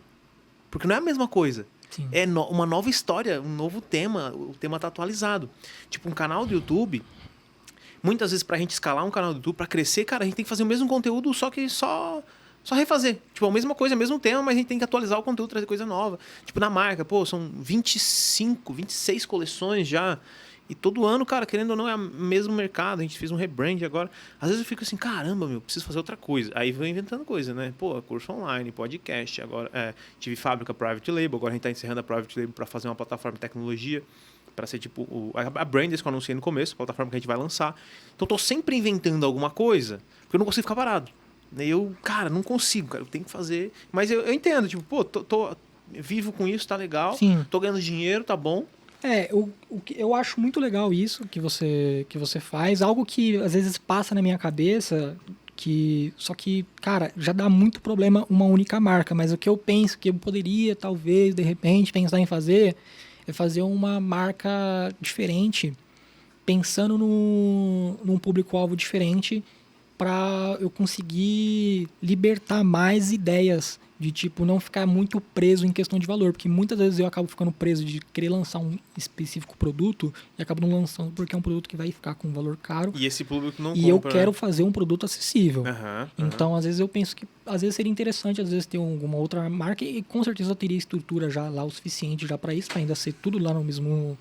Speaker 1: Porque não é a mesma coisa.
Speaker 3: Sim.
Speaker 1: É uma nova história, um novo tema. O tema tá atualizado. Tipo, um canal do YouTube... Muitas vezes, pra gente escalar um canal do YouTube, pra crescer, cara, a gente tem que fazer o mesmo conteúdo, só que só refazer. Tipo, a mesma coisa, o mesmo tema, mas a gente tem que atualizar o conteúdo, trazer coisa nova. Tipo, na marca, pô, são 25, 26 coleções já. E todo ano, cara, querendo ou não, é o mesmo mercado. A gente fez um rebrand agora. Às vezes eu fico assim, caramba, preciso fazer outra coisa. Aí vou inventando coisa, né? Pô, curso online, podcast. Agora, tive fábrica Private Label. Agora a gente tá encerrando a Private Label pra fazer uma plataforma de tecnologia. Para ser tipo a Brandes que eu anunciei no começo, a plataforma que a gente vai lançar. Então, tô sempre inventando alguma coisa, porque eu não consigo ficar parado. Eu, cara, não consigo, cara, eu tenho que fazer. Mas eu entendo, tipo, pô, tô vivo com isso, tá legal.
Speaker 3: Sim.
Speaker 1: Tô ganhando dinheiro, tá bom.
Speaker 3: Eu acho muito legal isso que você faz. Algo que às vezes passa na minha cabeça, Só que, cara, já dá muito problema uma única marca. Mas o que eu penso que eu poderia, talvez, de repente, pensar em fazer é fazer uma marca diferente, pensando num público-alvo diferente, para eu conseguir libertar mais ideias de tipo não ficar muito preso em questão de valor, porque muitas vezes eu acabo ficando preso de querer lançar um específico produto e acabo não lançando porque é um produto que vai ficar com um valor caro.
Speaker 1: E esse público não
Speaker 3: e
Speaker 1: compra,
Speaker 3: eu quero fazer um produto acessível.
Speaker 1: Aham.
Speaker 3: Então, às vezes eu penso que às vezes seria interessante às vezes ter alguma outra marca e com certeza eu teria estrutura já lá o suficiente já para isso, para ainda ser tudo lá no mesmo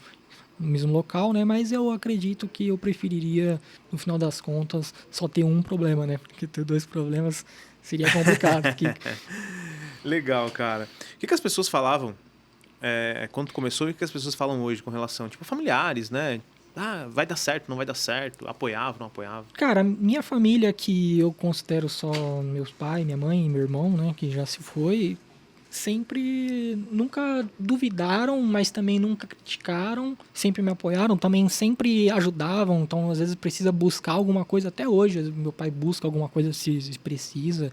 Speaker 3: local, né? Mas eu acredito que eu preferiria, no final das contas, só ter um problema, né? Porque ter dois problemas seria complicado.
Speaker 1: Legal, cara. O que as pessoas falavam quando tu começou e o que as pessoas falam hoje com relação, tipo, familiares, né? Ah, vai dar certo, não vai dar certo, apoiava, não apoiava?
Speaker 3: Cara, minha família, que eu considero só meus pais, minha mãe e meu irmão, né? Que já se foi, sempre nunca duvidaram, mas também nunca criticaram, sempre me apoiaram, também sempre ajudavam, então às vezes precisa buscar alguma coisa, até hoje meu pai busca alguma coisa se precisa.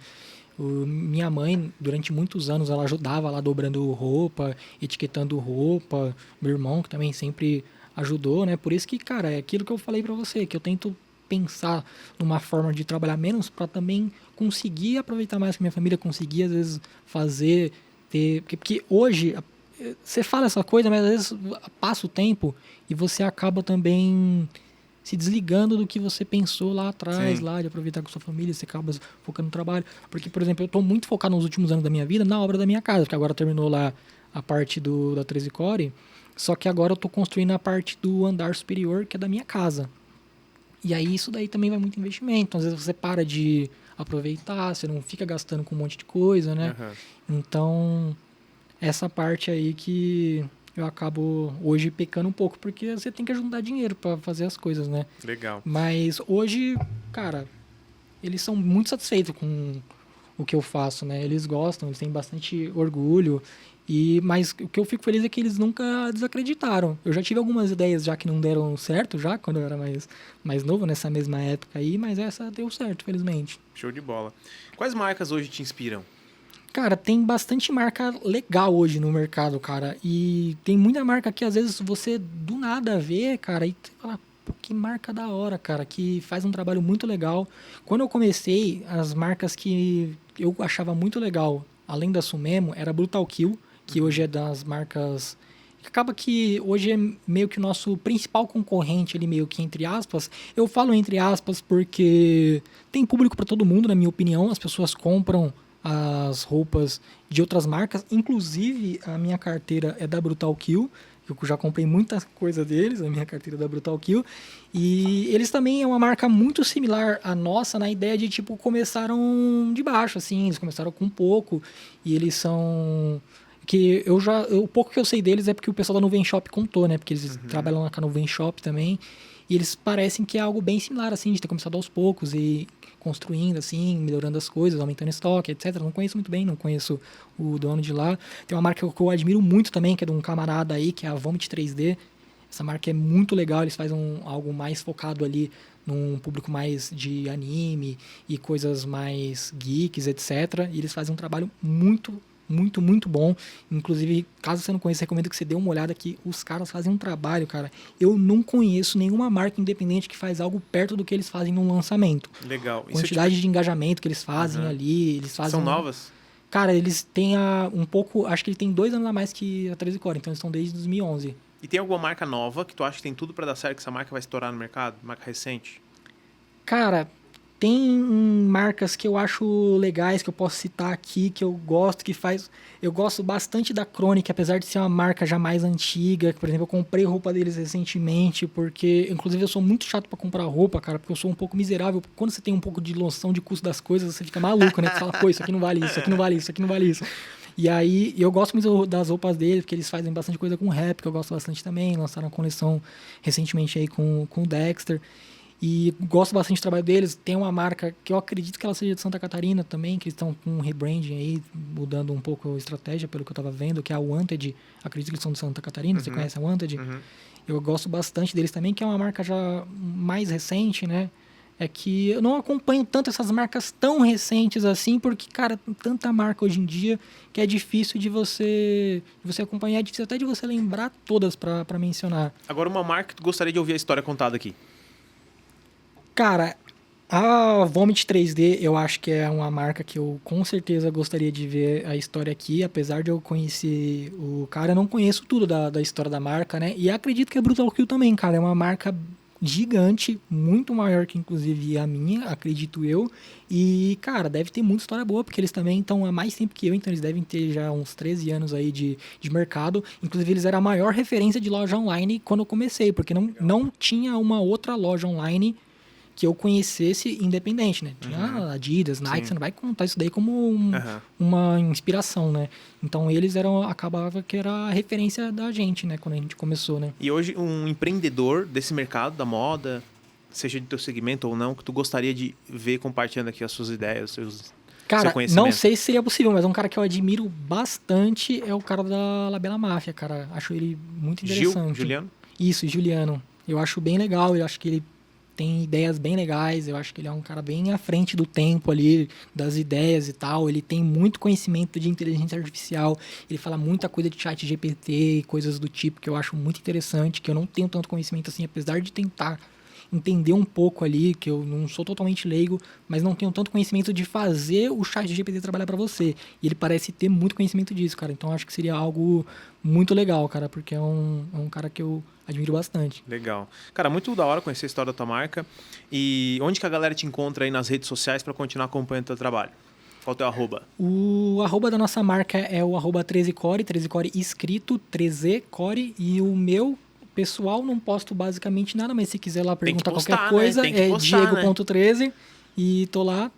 Speaker 3: Minha mãe, durante muitos anos, ela ajudava lá dobrando roupa, etiquetando roupa, meu irmão que também sempre ajudou, né? Por isso que, cara, é aquilo que eu falei pra você, que eu tento pensar numa forma de trabalhar menos para também conseguir aproveitar mais com a minha família, conseguir às vezes fazer porque hoje você fala essa coisa, mas às vezes passa o tempo e você acaba também se desligando do que você pensou lá atrás,
Speaker 1: Sim.
Speaker 3: lá de aproveitar com sua família, você acaba focando no trabalho. Porque, por exemplo, eu estou muito focado nos últimos anos da minha vida na obra da minha casa, porque agora terminou lá a parte da 13 Core, só que agora eu estou construindo a parte do andar superior, que é da minha casa. E aí isso daí também vai muito investimento. Às vezes você para de aproveitar, você não fica gastando com um monte de coisa, né?
Speaker 1: Uhum.
Speaker 3: Então, essa parte aí que eu acabo hoje pecando um pouco, porque você tem que juntar dinheiro para fazer as coisas, né?
Speaker 1: Legal.
Speaker 3: Mas hoje, cara, eles são muito satisfeitos com o que eu faço, né? Eles gostam, eles têm bastante orgulho. Mas o que eu fico feliz é que eles nunca desacreditaram. Eu já tive algumas ideias já que não deram certo, já quando eu era mais novo, nessa mesma época aí, mas essa deu certo, felizmente.
Speaker 1: Show de bola. Quais marcas hoje te inspiram?
Speaker 3: Cara, tem bastante marca legal hoje no mercado, cara. E tem muita marca que às vezes você do nada vê, cara, e você fala, pô, que marca da hora, cara, que faz um trabalho muito legal. Quando eu comecei, as marcas que eu achava muito legal, além da Sumemo, era Brutal Kill, que hoje é das marcas... Acaba que hoje é meio que o nosso principal concorrente, ele meio que entre aspas. Eu falo entre aspas porque tem público para todo mundo, na minha opinião. As pessoas compram as roupas de outras marcas, inclusive a minha carteira é da Brutal Kill, eu já comprei muita coisa deles, a minha carteira é da Brutal Kill, e eles também é uma marca muito similar à nossa na ideia de tipo começaram de baixo, assim, eles começaram com pouco e eles são que o pouco que eu sei deles é porque o pessoal da Nuvem Shop contou, né, porque eles trabalham lá com a Nuvem Shop também. E eles parecem que é algo bem similar, assim, de ter começado aos poucos e construindo, assim, melhorando as coisas, aumentando estoque, etc. Não conheço muito bem, não conheço o dono de lá. Tem uma marca que eu admiro muito também, que é de um camarada aí, que é a Vomit 3D. Essa marca é muito legal, eles fazem algo mais focado ali num público mais de anime e coisas mais geeks, etc. E eles fazem um trabalho muito bom. Inclusive, caso você não conheça, recomendo que você dê uma olhada que os caras fazem um trabalho, cara. Eu não conheço nenhuma marca independente que faz algo perto do que eles fazem num lançamento.
Speaker 1: Legal.
Speaker 3: A quantidade de engajamento que eles fazem ali, eles fazem...
Speaker 1: São novas?
Speaker 3: Cara, eles têm um pouco... Acho que ele tem 2 anos a mais que a 13 Core, então eles estão desde 2011.
Speaker 1: E tem alguma marca nova que tu acha que tem tudo pra dar certo, que essa marca vai estourar no mercado? Marca recente?
Speaker 3: Cara, tem marcas que eu acho legais, que eu posso citar aqui, que eu gosto, que faz... Eu gosto bastante da Chronic, apesar de ser uma marca já mais antiga. Por exemplo, eu comprei roupa deles recentemente, porque... Inclusive, eu sou muito chato pra comprar roupa, cara, porque eu sou um pouco miserável. Quando você tem um pouco de noção de custo das coisas, você fica maluco, né? Você fala, pô, isso aqui não vale isso, isso aqui não vale isso, isso aqui não vale isso. E aí, eu gosto muito das roupas deles, porque eles fazem bastante coisa com rap, que eu gosto bastante também. Lançaram uma coleção recentemente aí com o Dexter. E gosto bastante do trabalho deles. Tem uma marca que eu acredito que ela seja de Santa Catarina também, que estão com um rebranding aí, mudando um pouco a estratégia, pelo que eu estava vendo, que é a Wanted. Acredito que eles são de Santa Catarina, você conhece a Wanted? Eu gosto bastante deles também, que é uma marca já mais recente, né? é que eu não acompanho tanto essas marcas tão recentes assim, porque, cara, tem tanta marca hoje em dia que é difícil de você acompanhar, é difícil até de você lembrar todas pra mencionar.
Speaker 1: Agora, uma marca que tu gostaria de ouvir a história contada aqui.
Speaker 3: Cara, a Vomit 3D eu acho que é uma marca que eu com certeza gostaria de ver a história aqui, apesar de eu conhecer o cara, eu não conheço tudo da história da marca, né? E acredito que a Brutal Kill também, cara, é uma marca gigante, muito maior que inclusive a minha, acredito eu. E, cara, deve ter muita história boa, porque eles também estão há mais tempo que eu, então eles devem ter já uns 13 anos aí de mercado. Inclusive, eles eram a maior referência de loja online quando eu comecei, porque não tinha uma outra loja online que eu conhecesse independente, né? Tinha Adidas, Nike, você não vai contar isso daí como uma inspiração, né? Então eles acabava que era a referência da gente, né? Quando a gente começou, né?
Speaker 1: E hoje, um empreendedor desse mercado da moda, seja de teu segmento ou não, que tu gostaria de ver compartilhando aqui as suas ideias, seu conhecimento?
Speaker 3: Não sei se seria possível, mas um cara que eu admiro bastante é o cara da Labela Máfia, cara. Acho ele muito interessante.
Speaker 1: Juliano?
Speaker 3: Isso, Juliano. Eu acho bem legal, eu acho que ele tem ideias bem legais, eu acho que ele é um cara bem à frente do tempo ali, das ideias e tal, ele tem muito conhecimento de inteligência artificial, ele fala muita coisa de chat GPT e coisas do tipo que eu acho muito interessante, que eu não tenho tanto conhecimento assim, apesar de tentar entender um pouco ali, que eu não sou totalmente leigo, mas não tenho tanto conhecimento de fazer o chat GPT trabalhar para você, e ele parece ter muito conhecimento disso, cara, então acho que seria algo muito legal, cara, porque é um cara que eu admiro bastante.
Speaker 1: Legal. Cara, muito da hora conhecer a história da tua marca. E onde que a galera te encontra aí nas redes sociais para continuar acompanhando o teu trabalho? Qual é o teu arroba?
Speaker 3: O arroba da nossa marca é o arroba 13core, 13core escrito, 13core, e o meu pessoal não posto basicamente nada, mas se quiser lá perguntar qualquer coisa,
Speaker 1: né?
Speaker 3: é Diego.13 e tô lá.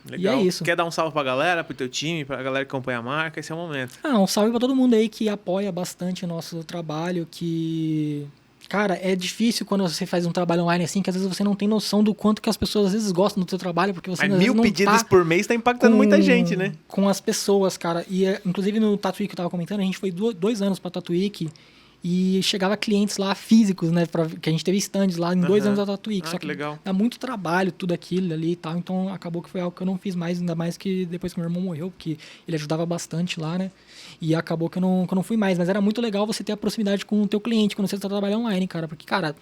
Speaker 1: Legal.
Speaker 3: E é isso.
Speaker 1: Quer dar um salve pra galera, pro teu time, pra galera que acompanha a marca? Esse é o momento.
Speaker 3: Um salve pra todo mundo aí que apoia bastante o nosso trabalho, que... Cara, é difícil quando você faz um trabalho online assim, que às vezes você não tem noção do quanto que as pessoas às vezes gostam do seu trabalho, porque você às vezes
Speaker 1: 1000
Speaker 3: não
Speaker 1: pedidos
Speaker 3: tá
Speaker 1: por mês tá impactando muita gente, né?
Speaker 3: Com as pessoas, cara. E inclusive no Tatuí que eu tava comentando, a gente foi 2 anos pra Tatuí e chegava clientes lá físicos, né? Que a gente teve stands lá em 2 anos da Tatuí. Só que
Speaker 1: legal.
Speaker 3: dá muito trabalho, tudo aquilo ali e tal. Então acabou que foi algo que eu não fiz mais, ainda mais que depois que meu irmão morreu, porque ele ajudava bastante lá, né? E acabou que eu não fui mais. Mas era muito legal você ter a proximidade com o teu cliente quando você está trabalhando online, cara. Porque, cara,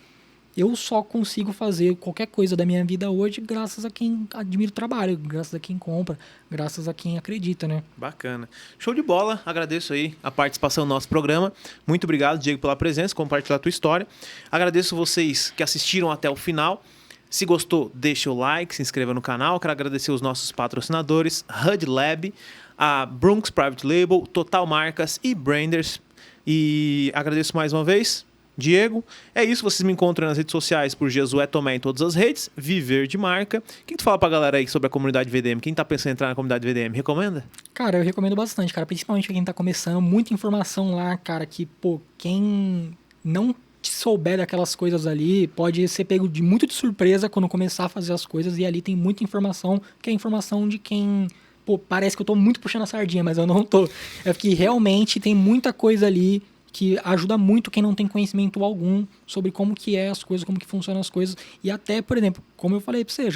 Speaker 3: eu só consigo fazer qualquer coisa da minha vida hoje graças a quem admira o trabalho, graças a quem compra, graças a quem acredita, né?
Speaker 1: Bacana. Show de bola. Agradeço aí a participação no nosso programa. Muito obrigado, Diego, pela presença, compartilhar a tua história. Agradeço vocês que assistiram até o final. Se gostou, deixa o like, se inscreva no canal. Quero agradecer os nossos patrocinadores, HUD Lab, a Brunks Private Label, Total Marcas e Branders. E agradeço mais uma vez, Diego. É isso, vocês me encontram nas redes sociais por Jesué Tomé em todas as redes, Viver de Marca. O que tu fala pra galera aí sobre a comunidade VDM? Quem tá pensando em entrar na comunidade VDM, recomenda?
Speaker 3: Cara, eu recomendo bastante, cara, principalmente pra quem tá começando, muita informação lá, cara, que, pô, quem não souber daquelas coisas ali, pode ser pego muito de surpresa quando começar a fazer as coisas, e ali tem muita informação, que é informação de quem... Pô, parece que eu tô muito puxando a sardinha, mas eu não tô. É porque realmente tem muita coisa ali que ajuda muito quem não tem conhecimento algum sobre como que é as coisas, como que funcionam as coisas. E até, por exemplo, como eu falei pra você,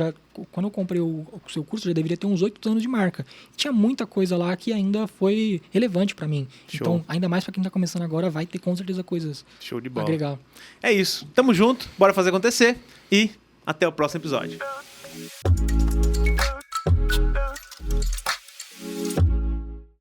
Speaker 3: quando eu comprei o seu curso, já deveria ter uns 8 anos de marca. E tinha muita coisa lá que ainda foi relevante pra mim.
Speaker 1: Show.
Speaker 3: Então, ainda mais pra quem tá começando agora, vai ter com certeza coisas
Speaker 1: Show de bola.
Speaker 3: agregar.
Speaker 1: É isso. Tamo junto, bora fazer acontecer e até o próximo episódio.